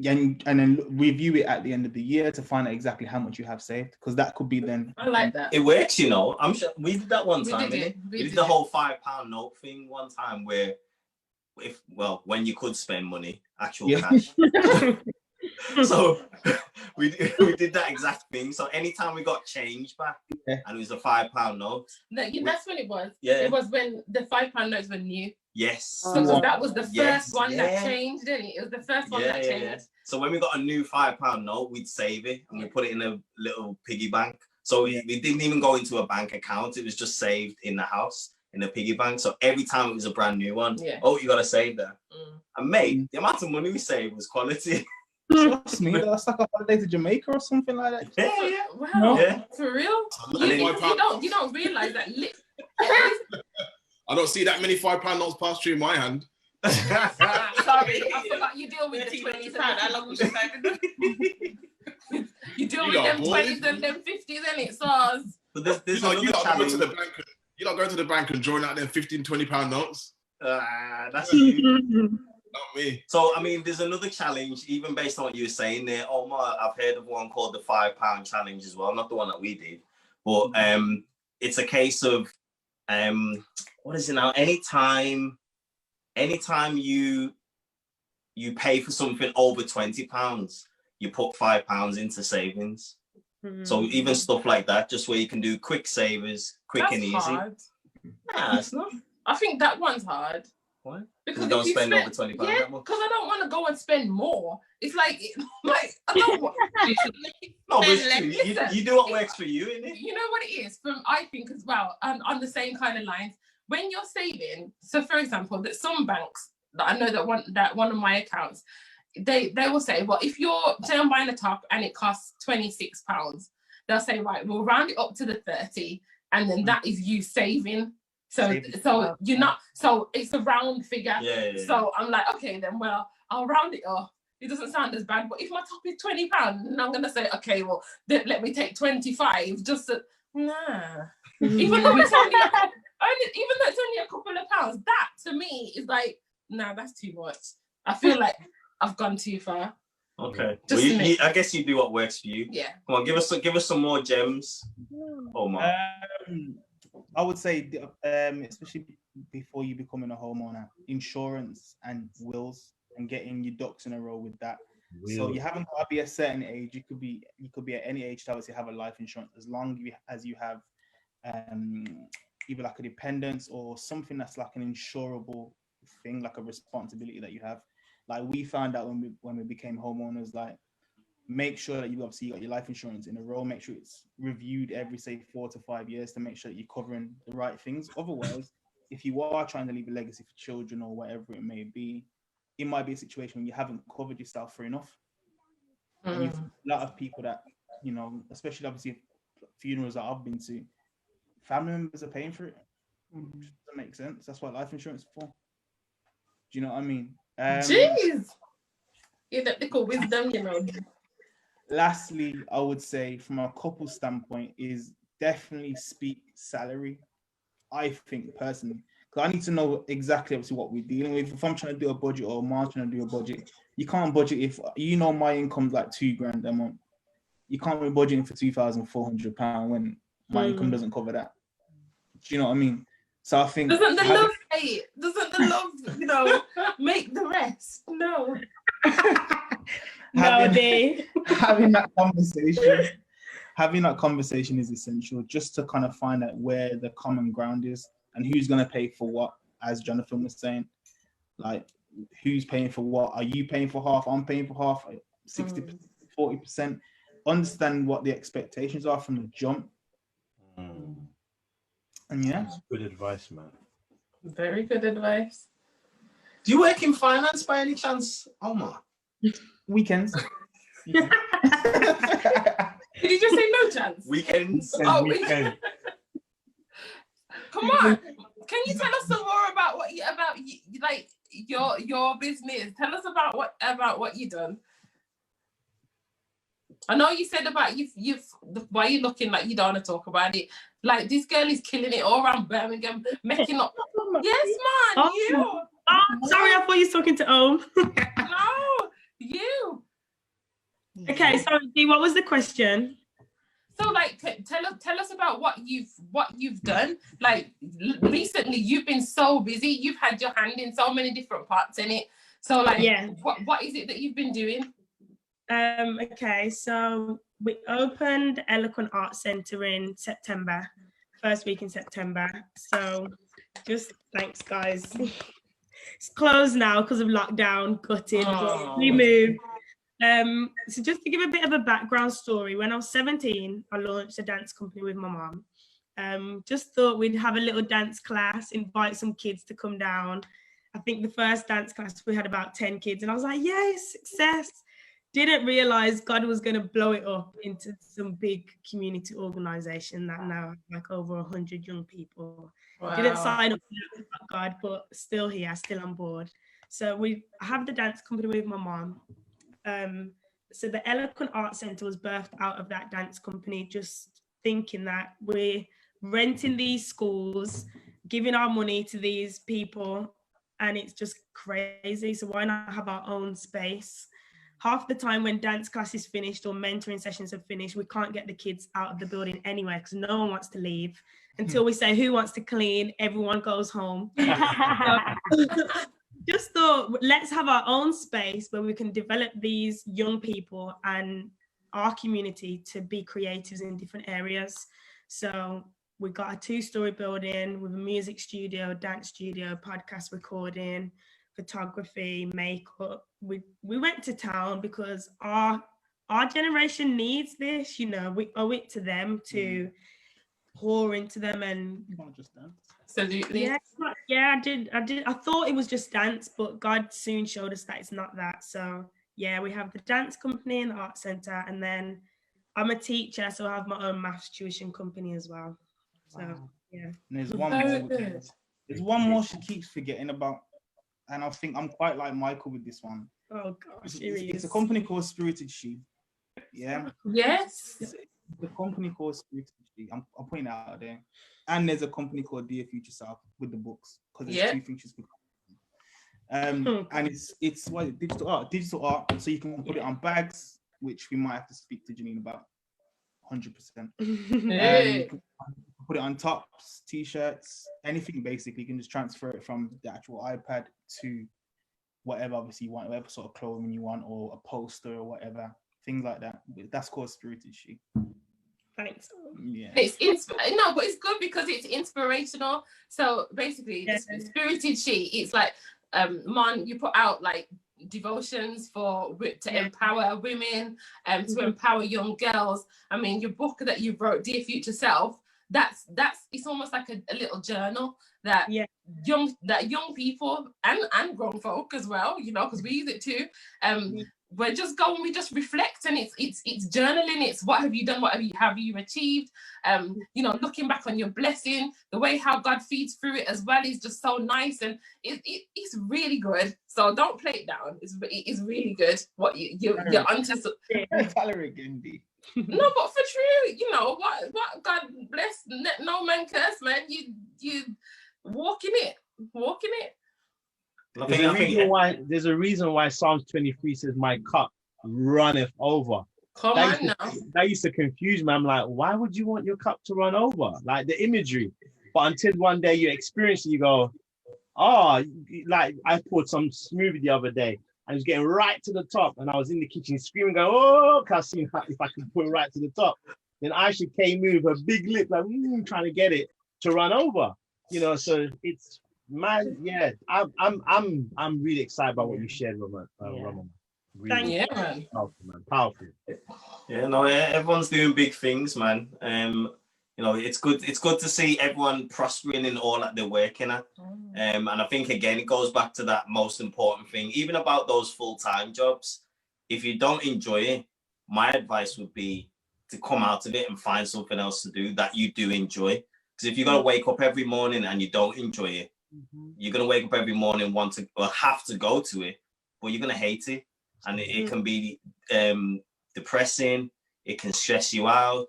And then review it at the end of the year to find out exactly how much you have saved, because that could be then. I like that. It works, you know. I'm sure we did that one time. We did the whole £5 note thing one time, where when you could spend money, actual cash. So we did that exact thing. So anytime we got change back, and it was a £5 note. That's when it was. Yeah. It was when the £5 notes were new. Yes. So that was the first one that changed, didn't it? It was the first one that changed. Yeah. So when we got a new £5 note, we'd save it and we put it in a little piggy bank. So we didn't even go into a bank account. It was just saved in the house in a piggy bank. So every time it was a brand new one, you got to save that. And mate, the amount of money we saved was quality. Trust me, that's like a holiday to Jamaica or something like that. Yeah. Wow. Yeah. For real? You don't realize that. I don't see that many £5 notes pass through my hand. Sorry, I forgot you deal with the 20s. How long was you deal with them 20s and them 50s, and it SARS. But there's you not going to the bank. You're not going to the bank and drawing out them £15, £20 notes. That's you. Not me. So I mean, there's another challenge, even based on what you were saying there, Omar. I've heard of one called the £5 challenge as well. Not the one that we did, but it's a case of what is it now? Anytime you pay for something over £20, you put £5 into savings. So even stuff like that, just where you can do quick savers, quick and easy. Hard. Nah, it's not. I think that one's hard. Why? Because you don't spend over £20. Yeah, because I don't want to go and spend more. It's like I don't want. No, but it's true. You do what works for you, innit? You know what it is? I think as well, on the same kind of lines. When you're saving, so for example, that some banks that I know that one of my accounts, they will say, well, if you're say I'm buying a top and it costs £26, they'll say, right, we'll round it up to the 30, and then that is you saving. So you're not, so it's a round figure. Yeah. So I'm like, okay, then well, I'll round it up. It doesn't sound as bad, but if my top is £20, then I'm gonna say, okay, well, let me take 25. Just to, nah. Even though it's only a couple of pounds, that to me is like, nah, that's too much. I feel like I've gone too far. Okay. Well, I guess you do what works for you. Yeah. Come on, give us some more gems. Omar. I would say, especially before you becoming a homeowner, insurance and wills and getting your ducks in a row with that. So you haven't got to be a certain age. You could be at any age to obviously have a life insurance, as long as you have either like a dependence or something that's like an insurable thing, like a responsibility that you have. Like we found out when we became homeowners, like make sure that you got your life insurance in a row. Make sure it's reviewed every, say, 4 to 5 years to make sure that you're covering the right things. Otherwise, if you are trying to leave a legacy for children or whatever it may be, it might be a situation when you haven't covered yourself for enough. And you've a lot of people that, you know, especially obviously funerals that I've been to, family members are paying for it. Which doesn't make sense. That's what life insurance is for. Do you know what I mean? Jeez. Yeah, that little wisdom, you know. Lastly, I would say from a couple standpoint is definitely speak salary. I think personally, because I need to know exactly obviously what we're dealing with. If I'm trying to do a budget or Mark's trying to do a budget, you can't budget if you know my income's like £2,000 a month. You can't be budgeting for £2,400 when my income doesn't cover that. Do you know what I mean? So I think doesn't the love say it? Doesn't the love, you know, make the rest? No. Having that conversation is essential, just to kind of find out where the common ground is and who's going to pay for what, as Jonathan was saying. Like, who's paying for what? Are you paying for half? I'm paying for half, 60%, 40%. Understand what the expectations are from the jump. And yeah. That's good advice, man. Very good advice. Do you work in finance by any chance, Omar? Weekends. Did you just say no chance? Weekends. Weekends. Come on. Can you tell us some more about your business. Tell us about what you done. I know you said about you've why you looking like you don't want to talk about it. Like this girl is killing it all around Birmingham, making up. Yes, man, you. Oh, sorry, I thought you were talking to Om. No, you. Okay, sorry, Dee, what was the question? So, like, tell us about what you've done. Like, recently, you've been so busy. You've had your hand in so many different parts in it. So, like, what is it that you've been doing? Okay, so we opened Eloquent Art Centre in September, first week in September. So, just thanks, guys. It's closed now because of lockdown, gutted, but we moved. So just to give a bit of a background story, when I was 17, I launched a dance company with my mom. Just thought we'd have a little dance class, invite some kids to come down. I think the first dance class, we had about 10 kids, and I was like, yay, success. Didn't realize God was going to blow it up into some big community organization that now like over 100 young people. Wow. Didn't sign up for God, but still here, still on board. So I have the dance company with my mom. So the Eloquent Art Centre was birthed out of that dance company, just thinking that we're renting these schools, giving our money to these people, and it's just crazy. So why not have our own space? Half the time when dance class is finished or mentoring sessions are finished, we can't get the kids out of the building anyway because no one wants to leave. Until we say, who wants to clean? Everyone goes home. Just thought, let's have our own space where we can develop these young people and our community to be creatives in different areas. So we got a 2-story building with a music studio, dance studio, podcast recording, photography, makeup. We went to town because our generation needs this. You know, we owe it to them to pour into them. And you want to just dance? Absolutely. Yeah, I did. I thought it was just dance, but God soon showed us that it's not that. So yeah, we have the dance company and the art centre, and then I'm a teacher, so I have my own maths tuition company as well. So yeah. And there's one more. There's one more she keeps forgetting about, and I think I'm quite like Michael with this one. Oh gosh, it's a company called Spirited She. Yeah. Yes. It's a company called Spirited She. I'm putting it out there. And there's a company called Dear Future Self with the books, because there's 2 features. And it's what, digital art. So you can put it on bags, which we might have to speak to Janine about 100%. You can put it on tops, t-shirts, anything basically. You can just transfer it from the actual iPad to whatever obviously you want, whatever sort of clothing you want, or a poster or whatever, things like that. That's called Spirited She. Thanks. Yeah. No, but it's good because it's inspirational. So basically, Spirited She, it's like, you put out like devotions to empower women and to empower young girls. I mean, your book that you wrote, Dear Future Self, that's it's almost like a little journal that young people and grown folk as well, you know, because we use it too. We just reflect, and it's journaling. It's what have you done, what have you achieved, you know, looking back on your blessing, the way how God feeds through it as well is just so nice, and it's really good. So don't play it down. It's really good. What you're onto. No, but for true, you know what God bless, no man curse, man. You walk in it. There's a reason why Psalms 23 says, "My cup runneth over." That used to confuse me. I'm like, why would you want your cup to run over? Like the imagery. But until one day you experience it, you go, oh, like I poured some smoothie the other day. I was getting right to the top, and I was in the kitchen screaming, going, "Oh, can I see if I can put it right to the top?" Then Aisha came in with her big lip, like trying to get it to run over. You know, so it's man, yeah. I'm really excited about what you shared, Roman. Really powerful. Yeah, no, everyone's doing big things, man. You know, it's good to see everyone prospering in all that they're working at. And I think again it goes back to that most important thing, even about those full-time jobs. If you don't enjoy it, my advice would be to come out of it and find something else to do that you do enjoy. Because if you're gonna wake up every morning and you don't enjoy it, You're gonna wake up every morning, want to or have to go to it, but you're gonna hate it, and it can be depressing. It can stress you out.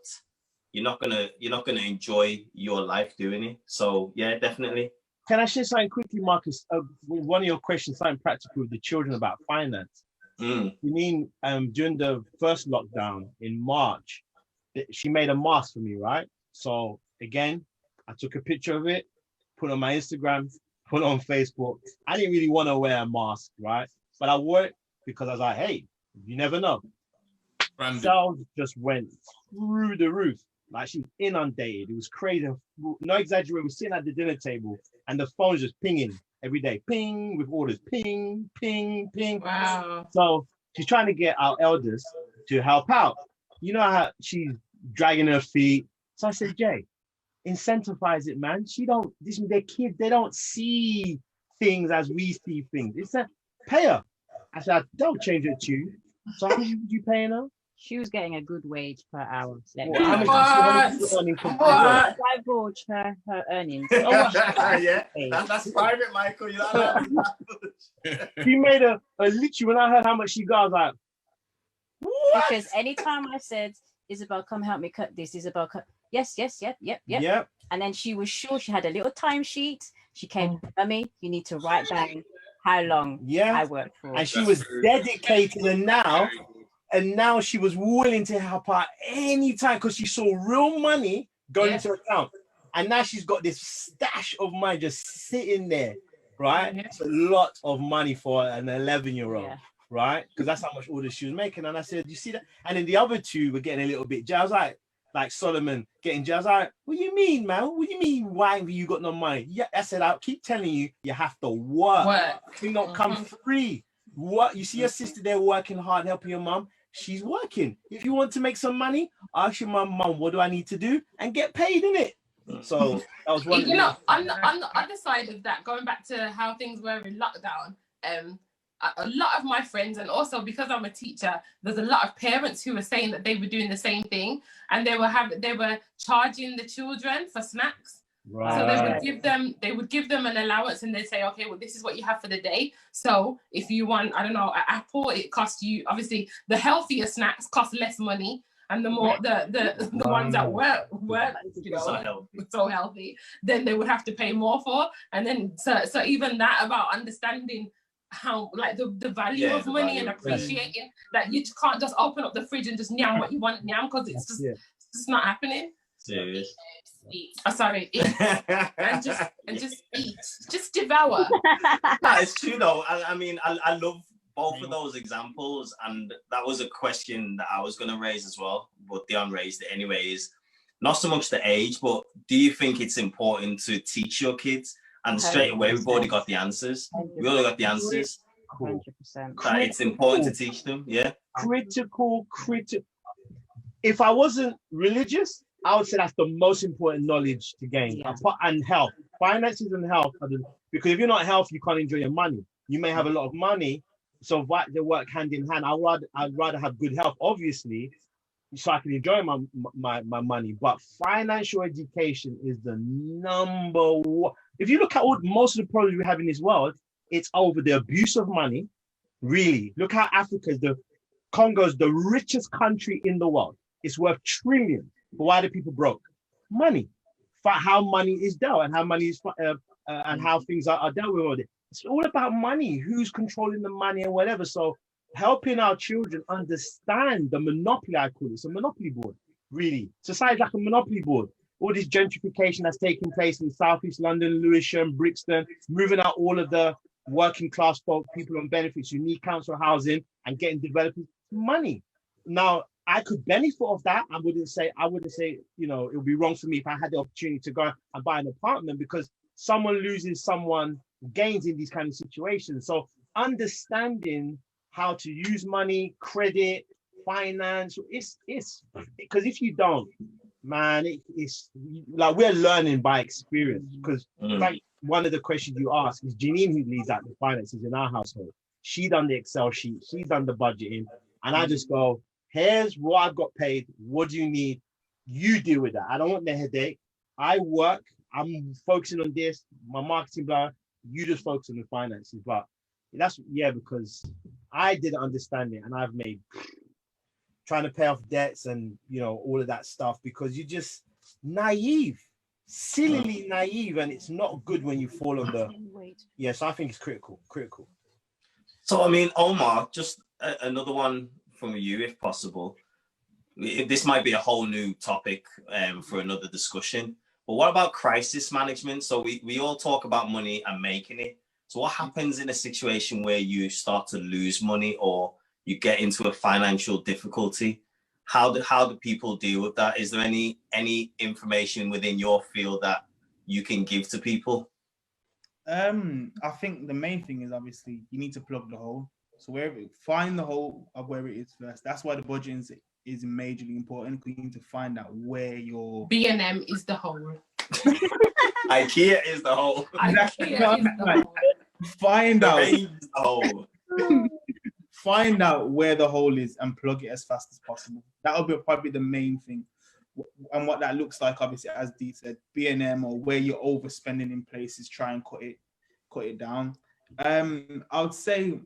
You're not gonna enjoy your life doing it. So yeah, definitely. Can I share something quickly, Marcus? One of your questions, something practical with the children about finance. You mean during the first lockdown in March, she made a mask for me, right? So again, I took a picture of it, put it on my Instagram, put it on Facebook. I didn't really want to wear a mask, right? But I wore it because I was like, hey, you never know. Sales just went through the roof. Like, she was inundated. It was crazy. No exaggeration. We were sitting at the dinner table and the phone's just pinging every day. Ping, with orders. Ping, ping, ping. Wow. So she's trying to get our elders to help out. You know how she's dragging her feet. So I said, Jay, incentivize it, man. They're kids. They don't see things as we see things. It's a pay her. I said, don't change it to you. So how much would you paying her? She was getting a good wage per hour. How much divulge her earnings. Yeah, that's private, Michael. You're not She made a literally, when I heard how much she got, I was like, what? Because anytime I said, Isabel, come help me cut this, Isabel, yes, yep. And then she was sure, she had a little timesheet. She came, Mummy, you need to write down how long I worked for. And she was dedicated, and now she was willing to help out anytime because she saw real money going into her account. And now she's got this stash of money just sitting there, right? It's a lot of money for an 11-year-old, right? Because that's how much orders she was making. And I said, you see that? And then the other two were getting a little bit jazzed. I was like Solomon getting jazzed. I was like, what do you mean, man? What do you mean, why have you got no money? Yeah, I said, I'll keep telling you, you have to work. You not come free. What? You see your sister there working hard, helping your mom. She's working. If you want to make some money, ask your mum, what do I need to do? And get paid, innit? So that was one. You know, on the other side of that, going back to how things were in lockdown, a lot of my friends, and also because I'm a teacher, there's a lot of parents who were saying that they were doing the same thing, and they were charging the children for snacks. Right. So they would give them an allowance, and they'd say, okay, well, this is what you have for the day. So if you want, I don't know, an apple, it costs you, obviously the healthier snacks cost less money, and the more the ones that were you know so healthy, then they would have to pay more for. And then so even that, about understanding how, like, the value of money and appreciating that you can't just open up the fridge and just nyam what you want nyam, because it's just not happening. Serious. Eat. Oh, sorry. Eat. and just eat. Just devour. No, it's true though. I mean, I love both of those examples, and that was a question that I was going to raise as well, but Dion raised it anyways. Not so much the age, but do you think it's important to teach your kids? And straight away, we've already got the answers. 100%. We already got the answers. 100%. That it's important to teach them. Yeah. Critical. If I wasn't religious, I would say that's the most important knowledge to gain. Yeah. And health. Finances and health. Because if you're not healthy, you can't enjoy your money. You may have a lot of money, so they work hand in hand. I'd rather have good health, obviously, so I can enjoy my money. But financial education is the number one. If you look at most of the problems we have in this world, it's over the abuse of money. Really. Look how Congo is the richest country in the world. It's worth trillions. But why do people broke? Money. How money is dealt, and how money is and how things are dealt with. It's all about money. Who's controlling the money and whatever. So helping our children understand the monopoly, I call it. It's a monopoly board, really. Society's like a monopoly board. All this gentrification that's taking place in Southeast London, Lewisham, Brixton, moving out all of the working class folk, people on benefits who need council housing, and getting developers money. Now, I could benefit of that. I wouldn't say, you know, it would be wrong for me if I had the opportunity to go and buy an apartment, because someone loses, someone gains in these kind of situations. So understanding how to use money, credit, finance, it's because if you don't, man, it's like we're learning by experience. Because like one of the questions you ask is Janine, who leads out the finances in our household. She done the Excel sheet, she's done the budgeting, and I just go, here's what I've got paid. What do you need? You deal with that. I don't want the headache. I work I'm focusing on this, my marketing, blah. You just focus on the finances. But that's because I didn't understand it, and I've made trying to pay off debts and all of that stuff because you're just naive, sillily naive, and it's not good when you fall on the. Yeah, so I think it's critical. So I mean, Omar, just another one from you, if possible. This might be a whole new topic for another discussion. But what about crisis management? So we all talk about money and making it. So what happens in a situation where you start to lose money or you get into a financial difficulty? How do people deal with that? Is there any information within your field that you can give to people? I think the main thing is obviously you need to plug the hole. So find the hole of where it is first. That's why the budgeting is majorly important, because you need to find out where your B&M is the hole. IKEA is the hole. IKEA is the hole. Find out the hole. Find out where the hole is and plug it as fast as possible. That'll be probably the main thing. And what that looks like, obviously, as Dee said, B&M or where you're overspending in places, try and cut it down. I would say,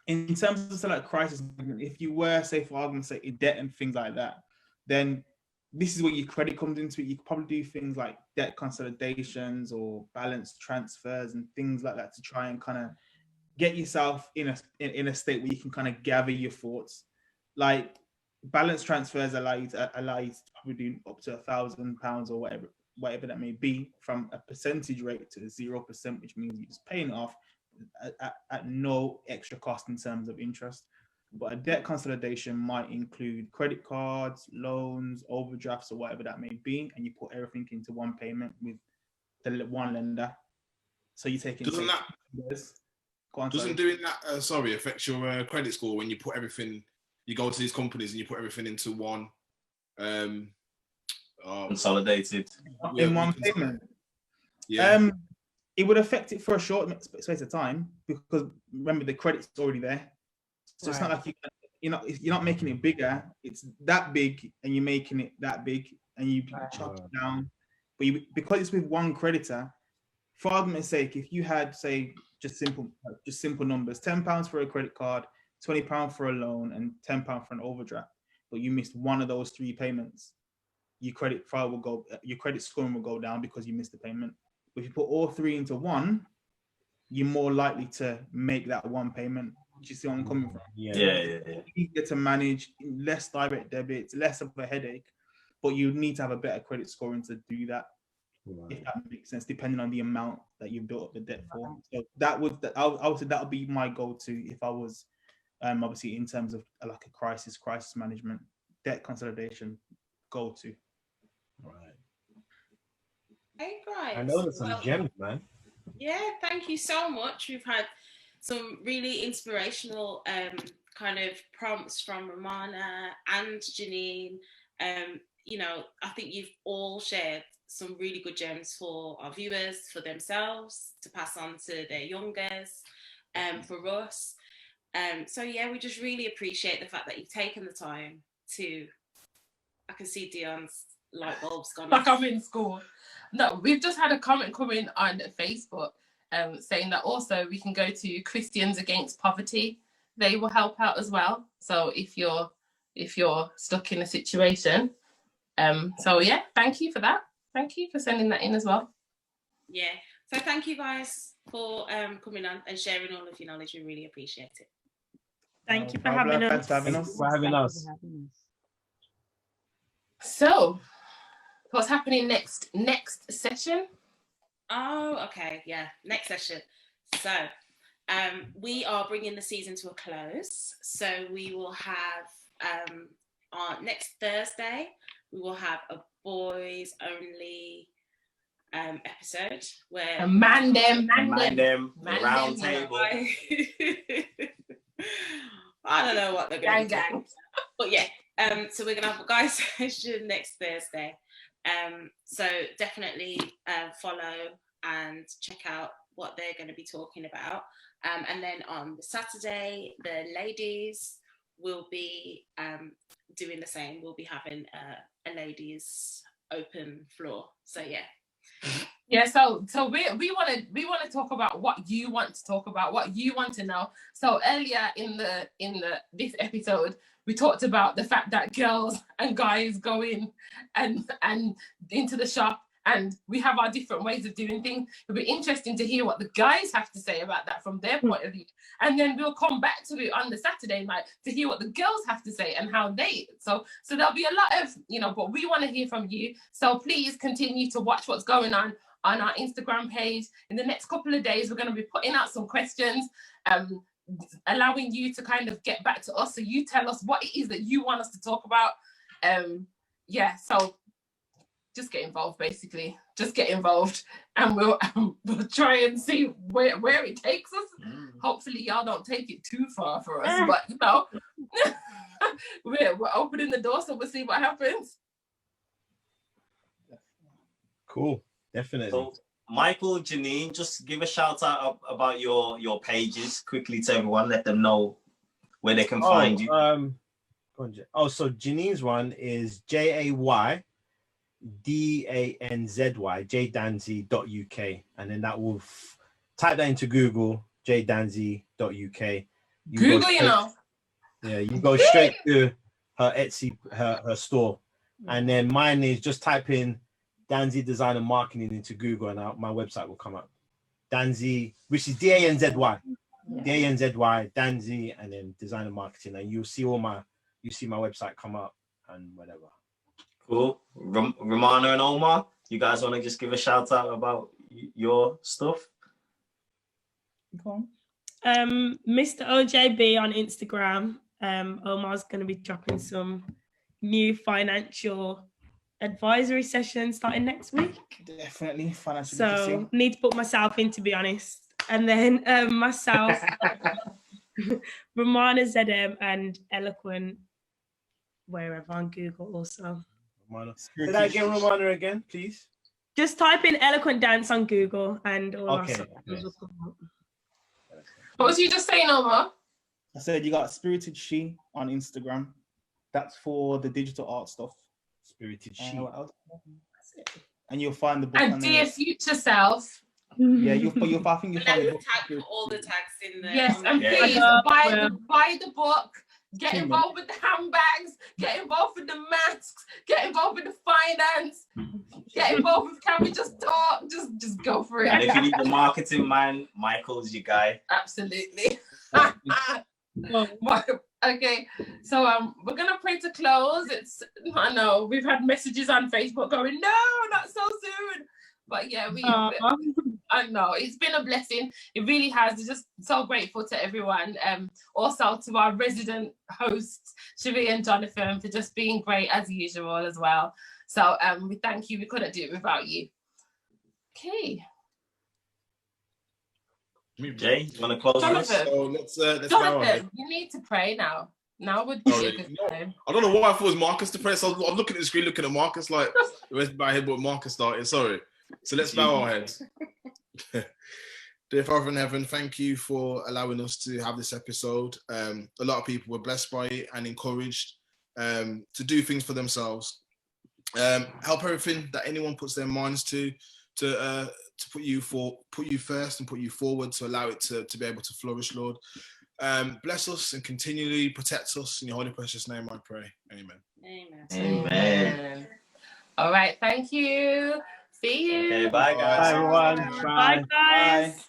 in terms of like crisis management, if you were, say, for argument's sake, in debt and things like that, then this is where your credit comes into it. You could probably do things like debt consolidations or balance transfers and things like that to try and kind of get yourself in a state where you can kind of gather your thoughts. Like balance transfers allow you to probably do up to £1,000 or whatever that may be, from a percentage rate to 0%, which means you're just paying it off at no extra cost in terms of interest. But a debt consolidation might include credit cards, loans, overdrafts, or whatever that may be, and you put everything into one payment with the one lender. So you take it. Doesn't doing that affect your credit score when you put everything? You go to these companies and you put everything into one consolidated in one payment. Yeah. It would affect it for a short space of time, because remember the credit's already there. So It's not like you're not making it bigger. It's that big, and you're making it that big, and you chop it down. But because it's with one creditor, for argument's sake, if you had, say, just simple numbers, £10 for a credit card, £20 for a loan, and £10 for an overdraft, but you missed one of those three payments, your credit scoring will go down because you missed the payment. But if you put all three into one, you're more likely to make that one payment. Do you see where I'm coming from? Yeah. Easier to manage, less direct debits, less of a headache, but you need to have a better credit scoring to do that. If that makes sense, depending on the amount that you built up the debt for. So I would say that would be my go-to if I was, obviously in terms of like a crisis management, debt consolidation, go-to. Right. Hey guys. I know there's some gems, man. Yeah, thank you so much. We've had some really inspirational kind of prompts from Romana and Janine. I think you've all shared some really good gems for our viewers, for themselves, to pass on to their youngers, for us. So yeah, we just really appreciate the fact that you've taken the time to. I can see Dion's light bulbs gone like off. I'm in school. No, we've just had a comment coming on Facebook saying that also we can go to Christians Against Poverty. They will help out as well. So if you're stuck in a situation, so yeah, thank you for that. Thank you for sending that in as well. Yeah. So thank you guys for coming on and sharing all of your knowledge. We really appreciate it. Thank you for having us. Thanks for having us. So, what's happening next session? Oh, okay. Yeah, next session. So, we are bringing the season to a close. So we will have on next Thursday, we will have a boys only episode where man them round table. I don't know what they're going to do. But yeah, so we're going to have a guys session next Thursday. So definitely follow and check out what they're going to be talking about. And then on the Saturday, the ladies will be doing the same. We'll be having a ladies open floor. So yeah, Yeah, so we want to talk about what you want to talk about, what you want to know. So earlier in this episode, we talked about the fact that girls and guys go in and into the shop, and we have our different ways of doing things. It'll be interesting to hear what the guys have to say about that from their point of view. And then we'll come back to it on the Saturday night to hear what the girls have to say and how they, so there'll be a lot of, but we want to hear from you. So please continue to watch what's going on our Instagram page. In the next couple of days, we're going to be putting out some questions, allowing you to kind of get back to us. So you tell us what it is that you want us to talk about. So just get involved, basically. Just get involved, and we'll try and see where it takes us. Hopefully y'all don't take it too far for us, but we're opening the door, so we'll see what happens. Cool, definitely. So, Michael, Janine, just give a shout out about your pages quickly to everyone. Let them know where they can find you. So Janine's one is JayDanzy, jdanzy.uk, and then that will type that into Google, jdanzy.uk. Google, Yeah, you go straight to her Etsy, her store, and then mine is just type in Danzy Design and Marketing into Google, and my website will come up. Danzy, which is Danzy, Danzy, Danzy, and then Design and Marketing, and you'll see my website come up and whatever. Cool. Romana and Omar, you guys want to just give a shout out about your stuff? Mr. OJB on Instagram. Omar's going to be dropping some new financial advisory sessions starting next week. Definitely financial. So need to put myself in, to be honest. And then myself, Romana ZM and Eloquent, wherever on Google also. Did I get Romana again, please? Just type in Eloquent Dance on Google and all our stuff. What was you just saying, Omar? I said you got Spirited She on Instagram. That's for the digital art stuff. Spirited She. What else? And you'll find the book. And Dear Future Self. Yeah, I think you'll find the book. Tag all the tags in there. Yes, and please buy the book. Get involved with the handbags, get involved with the masks, get involved with the finance, get involved with Can We Just Talk, just go for it. And if you need the marketing man, Michael's your guy. Absolutely. Okay, so we're gonna pray to close. I know we've had messages on Facebook going, no, not so soon. But yeah, I know it's been a blessing. It really has. Just so grateful to everyone. Also to our resident hosts, Cherie and Jonathan, for just being great as usual as well. So we thank you. We couldn't do it without you. Okay. Jay, you want to close Jonathan, this? So let's Jonathan, you need to pray now. Now would be a good time. I don't know why I thought it was Marcus to pray. So I'm looking at the screen, looking at Marcus like the rest of my head, but Marcus started. Sorry. So let's bow our heads. Dear Father in heaven, thank you for allowing us to have this episode. A lot of people were blessed by it and encouraged to do things for themselves. Help everything that anyone puts their minds to put you first and put you forward, to allow it to be able to flourish, Lord. Bless us and continually protect us. In your holy precious name I pray. Amen. Amen. All right, thank you. See you. Okay, bye guys. Bye everyone. Bye guys. Bye.